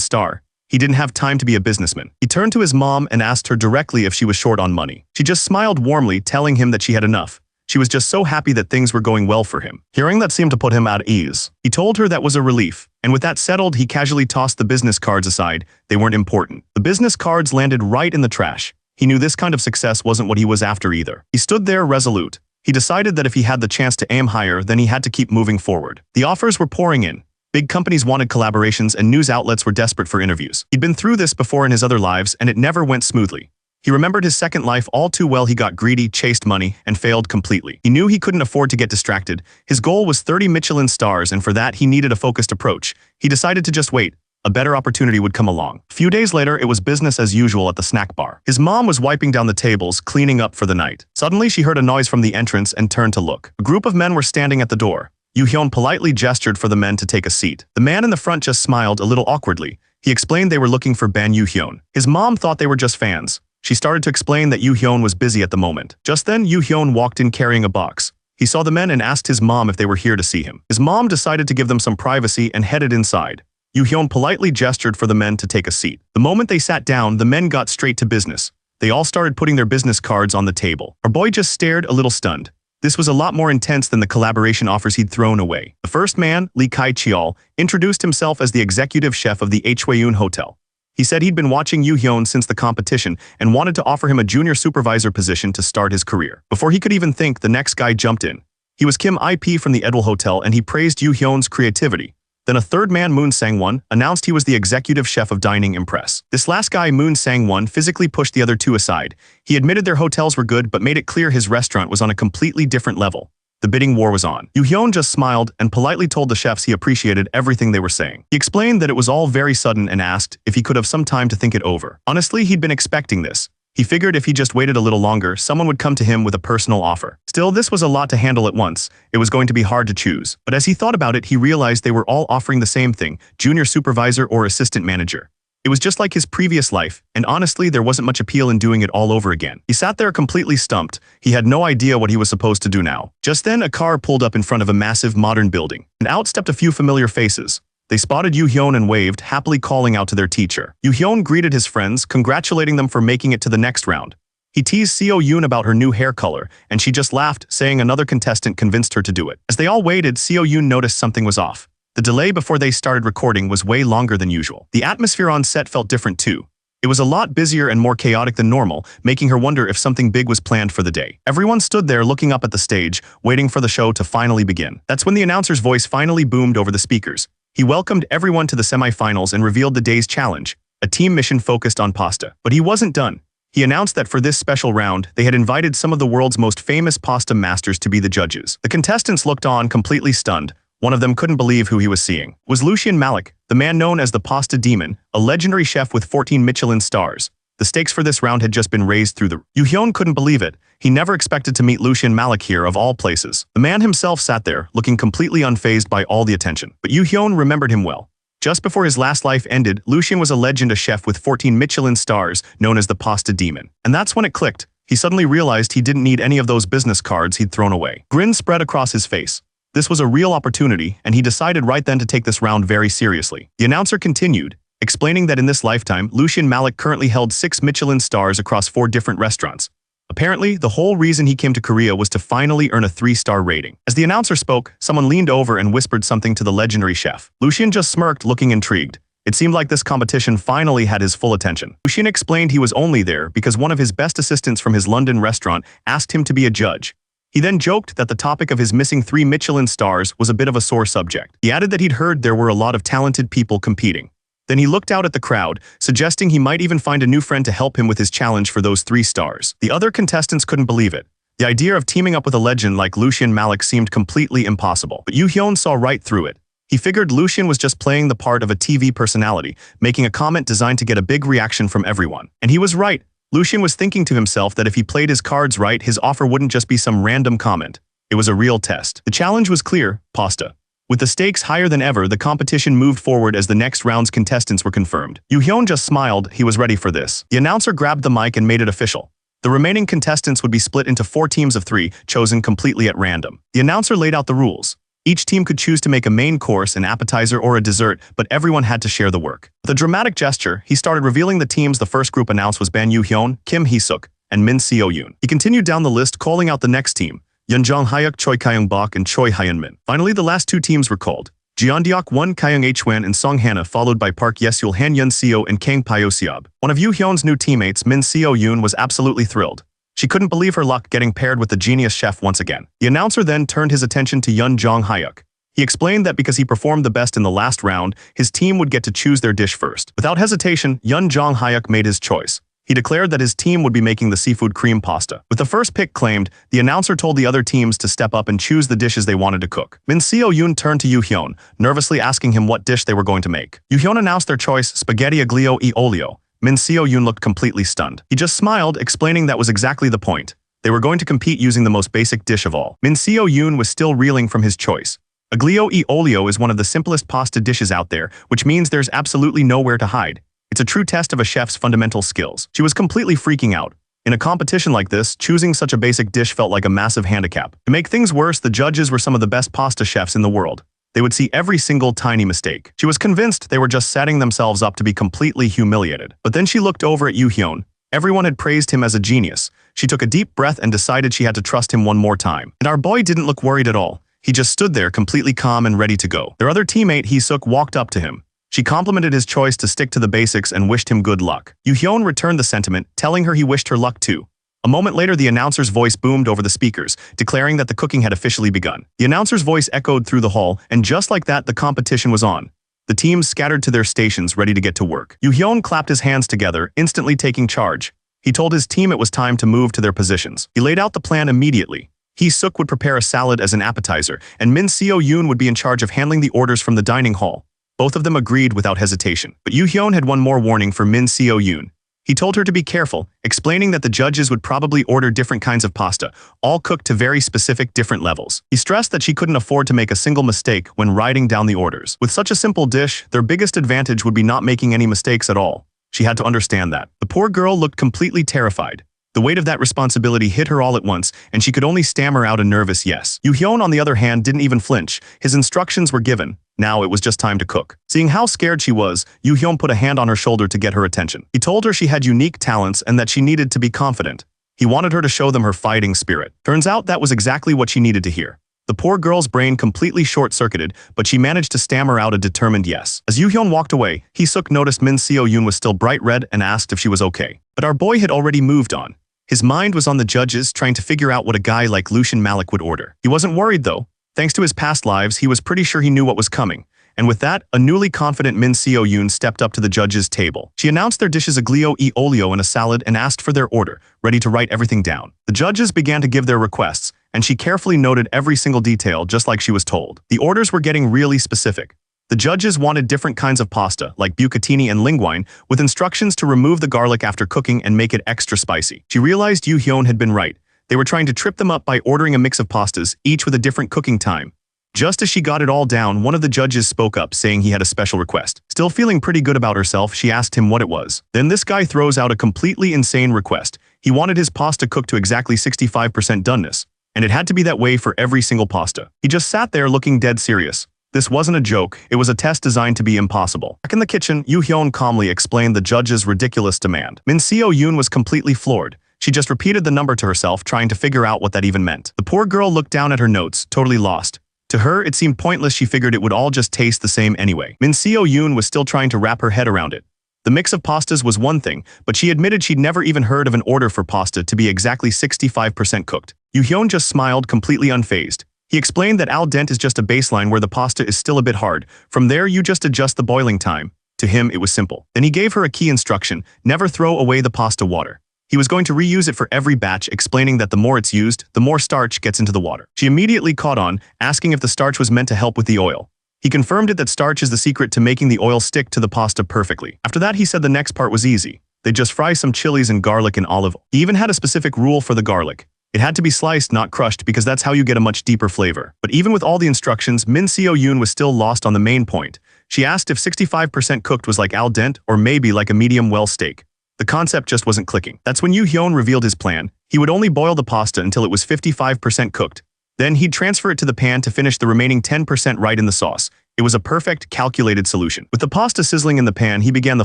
star. He didn't have time to be a businessman. He turned to his mom and asked her directly if she was short on money. She just smiled warmly, telling him that she had enough. She was just so happy that things were going well for him. Hearing that seemed to put him at ease. He told her that was a relief. And with that settled, he casually tossed the business cards aside. They weren't important. The business cards landed right in the trash. He knew this kind of success wasn't what he was after either. He stood there resolute. He decided that if he had the chance to aim higher, then he had to keep moving forward. The offers were pouring in. Big companies wanted collaborations and news outlets were desperate for interviews. He'd been through this before in his other lives, and it never went smoothly. He remembered his second life all too well. He got greedy, chased money, and failed completely. He knew he couldn't afford to get distracted. His goal was 30 Michelin stars, and for that, he needed a focused approach. He decided to just wait. A better opportunity would come along. A few days later, it was business as usual at the snack bar. His mom was wiping down the tables, cleaning up for the night. Suddenly, she heard a noise from the entrance and turned to look. A group of men were standing at the door. Yoo-hyun politely gestured for the men to take a seat. The man in the front just smiled a little awkwardly. He explained they were looking for Ban Yoo-hyun. His mom thought they were just fans. She started to explain that Yoo-hyun was busy at the moment. Just then, Yoo-hyun walked in carrying a box. He saw the men and asked his mom if they were here to see him. His mom decided to give them some privacy and headed inside. Yoo-hyun politely gestured for the men to take a seat. The moment they sat down, the men got straight to business. They all started putting their business cards on the table. Our boy just stared, a little stunned. This was a lot more intense than the collaboration offers he'd thrown away. The first man, Lee Kai-cheol, introduced himself as the executive chef of the Hwaeun Hotel. He said he'd been watching Yoo-hyun since the competition and wanted to offer him a junior supervisor position to start his career. Before he could even think, the next guy jumped in. He was Kim IP from the Edwell Hotel, and he praised Yoo-hyun's creativity. Then a third man, Moon Sang-won, announced he was the executive chef of Dining Impress. This last guy, Moon Sang-won, physically pushed the other two aside. He admitted their hotels were good, but made it clear his restaurant was on a completely different level. The bidding war was on. Yoo-hyun just smiled and politely told the chefs he appreciated everything they were saying. He explained that it was all very sudden and asked if he could have some time to think it over. Honestly, he'd been expecting this. He figured if he just waited a little longer, someone would come to him with a personal offer. Still, this was a lot to handle at once. It was going to be hard to choose. But as he thought about it, he realized they were all offering the same thing, junior supervisor or assistant manager. It was just like his previous life, and honestly, there wasn't much appeal in doing it all over again. He sat there completely stumped. He had no idea what he was supposed to do now. Just then, a car pulled up in front of a massive modern building, and out stepped a few familiar faces. They spotted Yoo-hyun and waved, happily calling out to their teacher. Yoo-hyun greeted his friends, congratulating them for making it to the next round. He teased Seo-yoon about her new hair color, and she just laughed, saying another contestant convinced her to do it. As they all waited, Seo-yoon noticed something was off. The delay before they started recording was way longer than usual. The atmosphere on set felt different too. It was a lot busier and more chaotic than normal, making her wonder if something big was planned for the day. Everyone stood there looking up at the stage, waiting for the show to finally begin. That's when the announcer's voice finally boomed over the speakers. He welcomed everyone to the semifinals and revealed the day's challenge, a team mission focused on pasta. But he wasn't done. He announced that for this special round, they had invited some of the world's most famous pasta masters to be the judges. The contestants looked on, completely stunned. One of them couldn't believe who he was seeing. It was Lucian Malik, the man known as the Pasta Demon, a legendary chef with 14 Michelin stars. The stakes for this round had just been raised through the... Yoo-hyun couldn't believe it. He never expected to meet Lucian Malik here, of all places. The man himself sat there, looking completely unfazed by all the attention. But Yoo-hyun remembered him well. Just before his last life ended, Lucian was a legend, a chef with 14 Michelin stars, known as the Pasta Demon. And that's when it clicked. He suddenly realized he didn't need any of those business cards he'd thrown away. Grin spread across his face. This was a real opportunity, and he decided right then to take this round very seriously. The announcer continued, explaining that in this lifetime, Lucian Malik currently held 6 Michelin stars across 4 different restaurants. Apparently, the whole reason he came to Korea was to finally earn a 3-star rating. As the announcer spoke, someone leaned over and whispered something to the legendary chef. Lucian just smirked, looking intrigued. It seemed like this competition finally had his full attention. Lucian explained he was only there because one of his best assistants from his London restaurant asked him to be a judge. He then joked that the topic of his missing 3 Michelin stars was a bit of a sore subject. He added that he'd heard there were a lot of talented people competing. Then he looked out at the crowd, suggesting he might even find a new friend to help him with his challenge for those 3 stars. The other contestants couldn't believe it. The idea of teaming up with a legend like Lucian Malik seemed completely impossible. But Yoo-hyun saw right through it. He figured Lucian was just playing the part of a TV personality, making a comment designed to get a big reaction from everyone. And he was right. Lucian was thinking to himself that if he played his cards right, his offer wouldn't just be some random comment. It was a real test. The challenge was clear: pasta. With the stakes higher than ever, the competition moved forward as the next round's contestants were confirmed. Yoo-hyun just smiled. He was ready for this. The announcer grabbed the mic and made it official. The remaining contestants would be split into 4 teams of 3, chosen completely at random. The announcer laid out the rules. Each team could choose to make a main course, an appetizer, or a dessert, but everyone had to share the work. With a dramatic gesture, he started revealing the teams. The first group announced was Ban Yoo-hyun, Kim Hee-suk, and Min Seo-yoon. He continued down the list, calling out the next team: Yeonjong Hyuk, Choi Kyung-bak, and Choi Hyun-min. Finally, the last 2 teams were called: Jeondeok 1, Kyung H-wan, and Song Hana, followed by Park Yesul, Han Yun-seo, and Kang Pyo-seob. One of Yoo-hyun's new teammates, Min Seo-yoon, was absolutely thrilled. She couldn't believe her luck getting paired with the genius chef once again. The announcer then turned his attention to Yeonjong Hyuk. He explained that because he performed the best in the last round, his team would get to choose their dish first. Without hesitation, Yeonjong Hyuk made his choice. He declared that his team would be making the seafood cream pasta. With the first pick claimed, the announcer told the other teams to step up and choose the dishes they wanted to cook. Min Seo-yoon turned to Yoo-hyun, nervously asking him what dish they were going to make. Yoo-hyun announced their choice: spaghetti aglio e olio. Min Seo-yoon looked completely stunned. He just smiled, explaining that was exactly the point. They were going to compete using the most basic dish of all. Min Seo-yoon was still reeling from his choice. Aglio e olio is one of the simplest pasta dishes out there, which means there's absolutely nowhere to hide. It's a true test of a chef's fundamental skills. She was completely freaking out. In a competition like this, choosing such a basic dish felt like a massive handicap. To make things worse, the judges were some of the best pasta chefs in the world. They would see every single tiny mistake. She was convinced they were just setting themselves up to be completely humiliated. But then she looked over at Yoo-hyun. Everyone had praised him as a genius. She took a deep breath and decided she had to trust him one more time. And our boy didn't look worried at all. He just stood there completely calm and ready to go. Their other teammate, Hee-suk, walked up to him. She complimented his choice to stick to the basics and wished him good luck. Yoo-hyun returned the sentiment, telling her he wished her luck too. A moment later, the announcer's voice boomed over the speakers, declaring that the cooking had officially begun. The announcer's voice echoed through the hall, and just like that, the competition was on. The teams scattered to their stations, ready to get to work. Yoo-hyun clapped his hands together, instantly taking charge. He told his team it was time to move to their positions. He laid out the plan immediately. Hee-suk would prepare a salad as an appetizer, and Min Seo-yoon would be in charge of handling the orders from the dining hall. Both of them agreed without hesitation. But Yoo-hyun had one more warning for Min Seo-yoon. He told her to be careful, explaining that the judges would probably order different kinds of pasta, all cooked to very specific different levels. He stressed that she couldn't afford to make a single mistake when writing down the orders. With such a simple dish, their biggest advantage would be not making any mistakes at all. She had to understand that. The poor girl looked completely terrified. The weight of that responsibility hit her all at once, and she could only stammer out a nervous yes. Yoo-hyun, on the other hand, didn't even flinch. His instructions were given. Now it was just time to cook. Seeing how scared she was, Yoo-hyun put a hand on her shoulder to get her attention. He told her she had unique talents and that she needed to be confident. He wanted her to show them her fighting spirit. Turns out that was exactly what she needed to hear. The poor girl's brain completely short-circuited, but she managed to stammer out a determined yes. As Yoo-hyun walked away, Hee-suk noticed Min Seo-yoon was still bright red and asked if she was okay. But our boy had already moved on. His mind was on the judges, trying to figure out what a guy like Lucian Malik would order. He wasn't worried, though. Thanks to his past lives, he was pretty sure he knew what was coming. And with that, a newly confident Min Seo-yoon stepped up to the judges' table. She announced their dishes aglio e olio and a salad and asked for their order, ready to write everything down. The judges began to give their requests, and she carefully noted every single detail just like she was told. The orders were getting really specific. The judges wanted different kinds of pasta, like bucatini and linguine, with instructions to remove the garlic after cooking and make it extra spicy. She realized Yoo-hyun had been right. They were trying to trip them up by ordering a mix of pastas, each with a different cooking time. Just as she got it all down, one of the judges spoke up, saying he had a special request. Still feeling pretty good about herself, she asked him what it was. Then this guy throws out a completely insane request. He wanted his pasta cooked to exactly 65% doneness, and it had to be that way for every single pasta. He just sat there looking dead serious. This wasn't a joke, it was a test designed to be impossible. Back in the kitchen, Yoo-hyun calmly explained the judge's ridiculous demand. Min Seo-yoon was completely floored. She just repeated the number to herself, trying to figure out what that even meant. The poor girl looked down at her notes, totally lost. To her, it seemed pointless. She figured it would all just taste the same anyway. Min Seo-yoon was still trying to wrap her head around it. The mix of pastas was one thing, but she admitted she'd never even heard of an order for pasta to be exactly 65% cooked. Yoo-hyun just smiled, completely unfazed. He explained that al dente is just a baseline where the pasta is still a bit hard. From there, you just adjust the boiling time. To him, it was simple. Then he gave her a key instruction: never throw away the pasta water. He was going to reuse it for every batch, explaining that the more it's used, the more starch gets into the water. She immediately caught on, asking if the starch was meant to help with the oil. He confirmed it that starch is the secret to making the oil stick to the pasta perfectly. After that, he said the next part was easy. They just fry some chilies and garlic in olive oil. He even had a specific rule for the garlic. It had to be sliced, not crushed, because that's how you get a much deeper flavor. But even with all the instructions, Min Seo-yoon was still lost on the main point. She asked if 65% cooked was like al dente or maybe like a medium well steak. The concept just wasn't clicking. That's when Yoo-hyun revealed his plan. He would only boil the pasta until it was 55% cooked. Then he'd transfer it to the pan to finish the remaining 10% right in the sauce. It was a perfect, calculated solution. With the pasta sizzling in the pan, he began the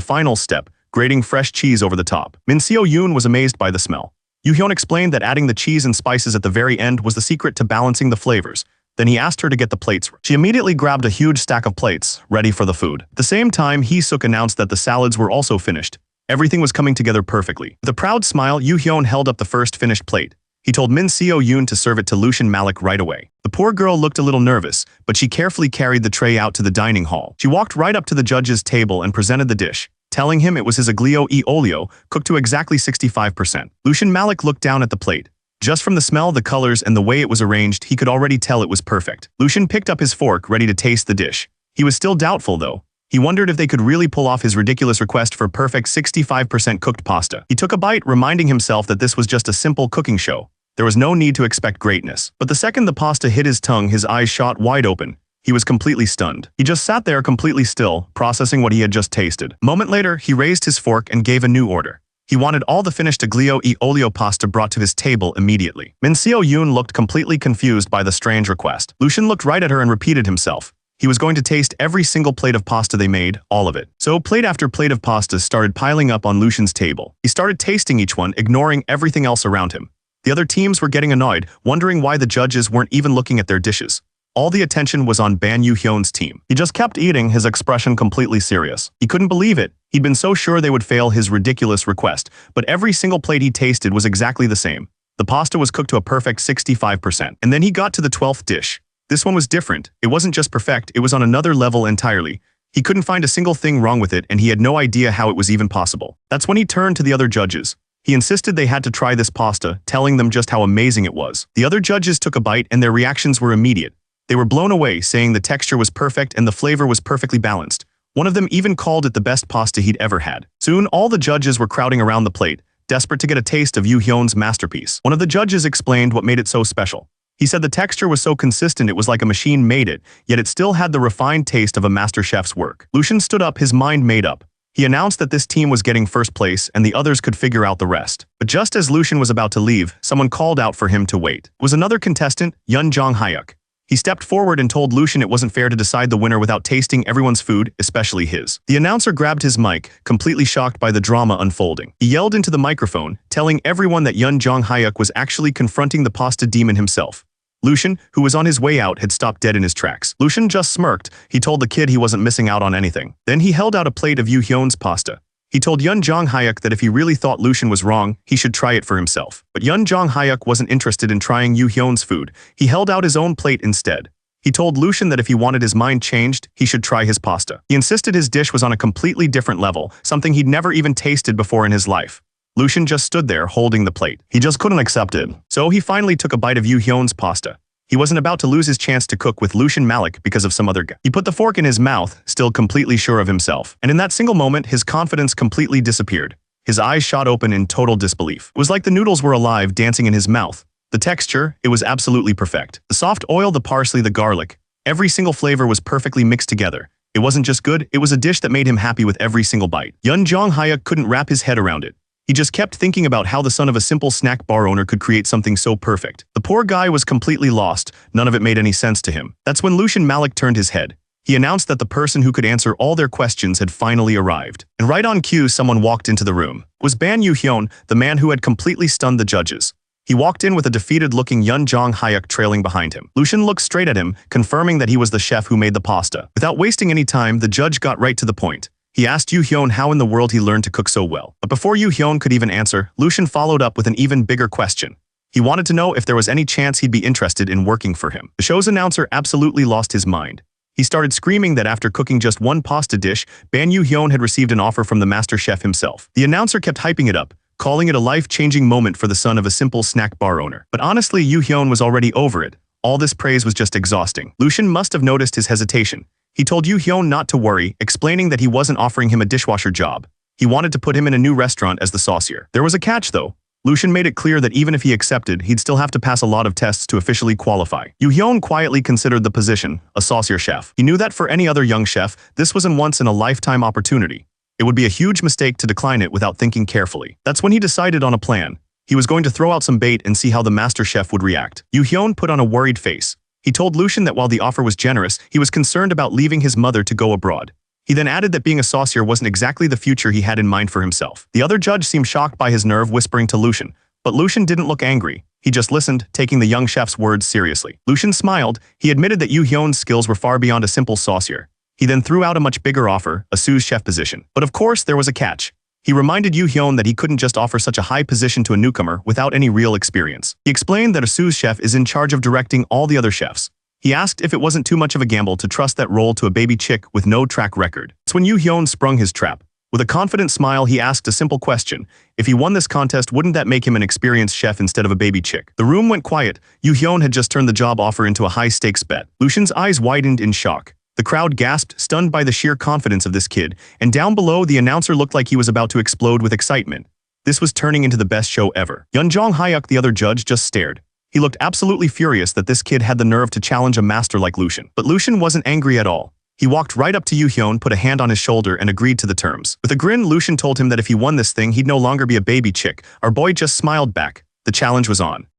final step, grating fresh cheese over the top. Min Seo-yoon was amazed by the smell. Yoo-hyun explained that adding the cheese and spices at the very end was the secret to balancing the flavors. Then he asked her to get the plates. She immediately grabbed a huge stack of plates, ready for the food. At the same time, Hee-suk announced that the salads were also finished. Everything was coming together perfectly. With a proud smile, Yoo-hyun held up the first finished plate. He told Min Seo-yoon to serve it to Lucian Malik right away. The poor girl looked a little nervous, but she carefully carried the tray out to the dining hall. She walked right up to the judge's table and presented the dish, telling him it was his aglio e olio, cooked to exactly 65%. Lucian Malik looked down at the plate. Just from the smell, the colors, and the way it was arranged, he could already tell it was perfect. Lucian picked up his fork, ready to taste the dish. He was still doubtful, though. He wondered if they could really pull off his ridiculous request for perfect 65% cooked pasta. He took a bite, reminding himself that this was just a simple cooking show. There was no need to expect greatness. But the second the pasta hit his tongue, his eyes shot wide open. He was completely stunned. He just sat there completely still, processing what he had just tasted. A moment later, he raised his fork and gave a new order. He wanted all the finished aglio e olio pasta brought to his table immediately. Min Seo-yoon looked completely confused by the strange request. Lucian looked right at her and repeated himself. He was going to taste every single plate of pasta they made, all of it. So plate after plate of pasta started piling up on Lucian's table. He started tasting each one, ignoring everything else around him. The other teams were getting annoyed, wondering why the judges weren't even looking at their dishes. All the attention was on Ban Yoo-hyun's team. He just kept eating, his expression completely serious. He couldn't believe it. He'd been so sure they would fail his ridiculous request, but every single plate he tasted was exactly the same. The pasta was cooked to a perfect 65%. And then he got to the 12th dish. This one was different. It wasn't just perfect, it was on another level entirely. He couldn't find a single thing wrong with it, and he had no idea how it was even possible. That's when he turned to the other judges. He insisted they had to try this pasta, telling them just how amazing it was. The other judges took a bite, and their reactions were immediate. They were blown away, saying the texture was perfect and the flavor was perfectly balanced. One of them even called it the best pasta he'd ever had. Soon, all the judges were crowding around the plate, desperate to get a taste of Yoo-hyun's masterpiece. One of the judges explained what made it so special. He said the texture was so consistent it was like a machine made it, yet it still had the refined taste of a master chef's work. Lucian stood up, his mind made up. He announced that this team was getting first place and the others could figure out the rest. But just as Lucian was about to leave, someone called out for him to wait. It was another contestant, Yun Jong-hyuk. He stepped forward and told Lucian it wasn't fair to decide the winner without tasting everyone's food, especially his. The announcer grabbed his mic, completely shocked by the drama unfolding. He yelled into the microphone, telling everyone that Yun Jong-hyuk was actually confronting the pasta demon himself. Lucian, who was on his way out, had stopped dead in his tracks. Lucian just smirked. He told the kid he wasn't missing out on anything. Then he held out a plate of Yoo-hyun's pasta. He told Yun Jong-hyuk that if he really thought Lucian was wrong, he should try it for himself. But Yun Jong-hyuk wasn't interested in trying Yoo-hyun's food. He held out his own plate instead. He told Lucian that if he wanted his mind changed, he should try his pasta. He insisted his dish was on a completely different level, something he'd never even tasted before in his life. Lucian just stood there holding the plate. He just couldn't accept it. So he finally took a bite of Yoo-hyun's pasta. He wasn't about to lose his chance to cook with Lucian Malik because of some other guy. He put the fork in his mouth, still completely sure of himself. And in that single moment, his confidence completely disappeared. His eyes shot open in total disbelief. It was like the noodles were alive, dancing in his mouth. The texture, it was absolutely perfect. The soft oil, the parsley, the garlic. Every single flavor was perfectly mixed together. It wasn't just good, it was a dish that made him happy with every single bite. Yun Jong-hyuk couldn't wrap his head around it. He just kept thinking about how the son of a simple snack bar owner could create something so perfect. The poor guy was completely lost. None of it made any sense to him. That's when Lucian Malik turned his head. He announced that the person who could answer all their questions had finally arrived. And right on cue, someone walked into the room. It was Ban Yoo-hyun, the man who had completely stunned the judges. He walked in with a defeated-looking Yun Jong Hyuk trailing behind him. Lucian looked straight at him, confirming that he was the chef who made the pasta. Without wasting any time, the judge got right to the point. He asked Yu Hyun how in the world he learned to cook so well. But before Yu Hyun could even answer, Lucian followed up with an even bigger question. He wanted to know if there was any chance he'd be interested in working for him. The show's announcer absolutely lost his mind. He started screaming that after cooking just one pasta dish, Ban Yu Hyun had received an offer from the master chef himself. The announcer kept hyping it up, calling it a life-changing moment for the son of a simple snack bar owner. But honestly, Yu Hyun was already over it. All this praise was just exhausting. Lucian must have noticed his hesitation. He told Yu Hyun not to worry, explaining that he wasn't offering him a dishwasher job. He wanted to put him in a new restaurant as the saucier. There was a catch, though. Lucian made it clear that even if he accepted, he'd still have to pass a lot of tests to officially qualify. Yu Hyun quietly considered the position, a saucier chef. He knew that for any other young chef, this was a once-in-a-lifetime opportunity. It would be a huge mistake to decline it without thinking carefully. That's when he decided on a plan. He was going to throw out some bait and see how the master chef would react. Yu Hyun put on a worried face. He told Lucian that while the offer was generous, he was concerned about leaving his mother to go abroad. He then added that being a saucier wasn't exactly the future he had in mind for himself. The other judge seemed shocked by his nerve, whispering to Lucian. But Lucian didn't look angry. He just listened, taking the young chef's words seriously. Lucian smiled. He admitted that Yu Hyun's skills were far beyond a simple saucier. He then threw out a much bigger offer, a sous chef position. But of course, there was a catch. He reminded Yu Hyun that he couldn't just offer such a high position to a newcomer without any real experience. He explained that a sous chef is in charge of directing all the other chefs. He asked if it wasn't too much of a gamble to trust that role to a baby chick with no track record. That's when Yu Hyun sprung his trap. With a confident smile, he asked a simple question. If he won this contest, wouldn't that make him an experienced chef instead of a baby chick? The room went quiet. Yu Hyun had just turned the job offer into a high-stakes bet. Lucian's eyes widened in shock. The crowd gasped, stunned by the sheer confidence of this kid, and down below, the announcer looked like he was about to explode with excitement. This was turning into the best show ever. Yun Jong Hyuk, the other judge, just stared. He looked absolutely furious that this kid had the nerve to challenge a master like Lucian. But Lucian wasn't angry at all. He walked right up to Yu Hyun, put a hand on his shoulder, and agreed to the terms. With a grin, Lucian told him that if he won this thing, he'd no longer be a baby chick. Our boy just smiled back. The challenge was on.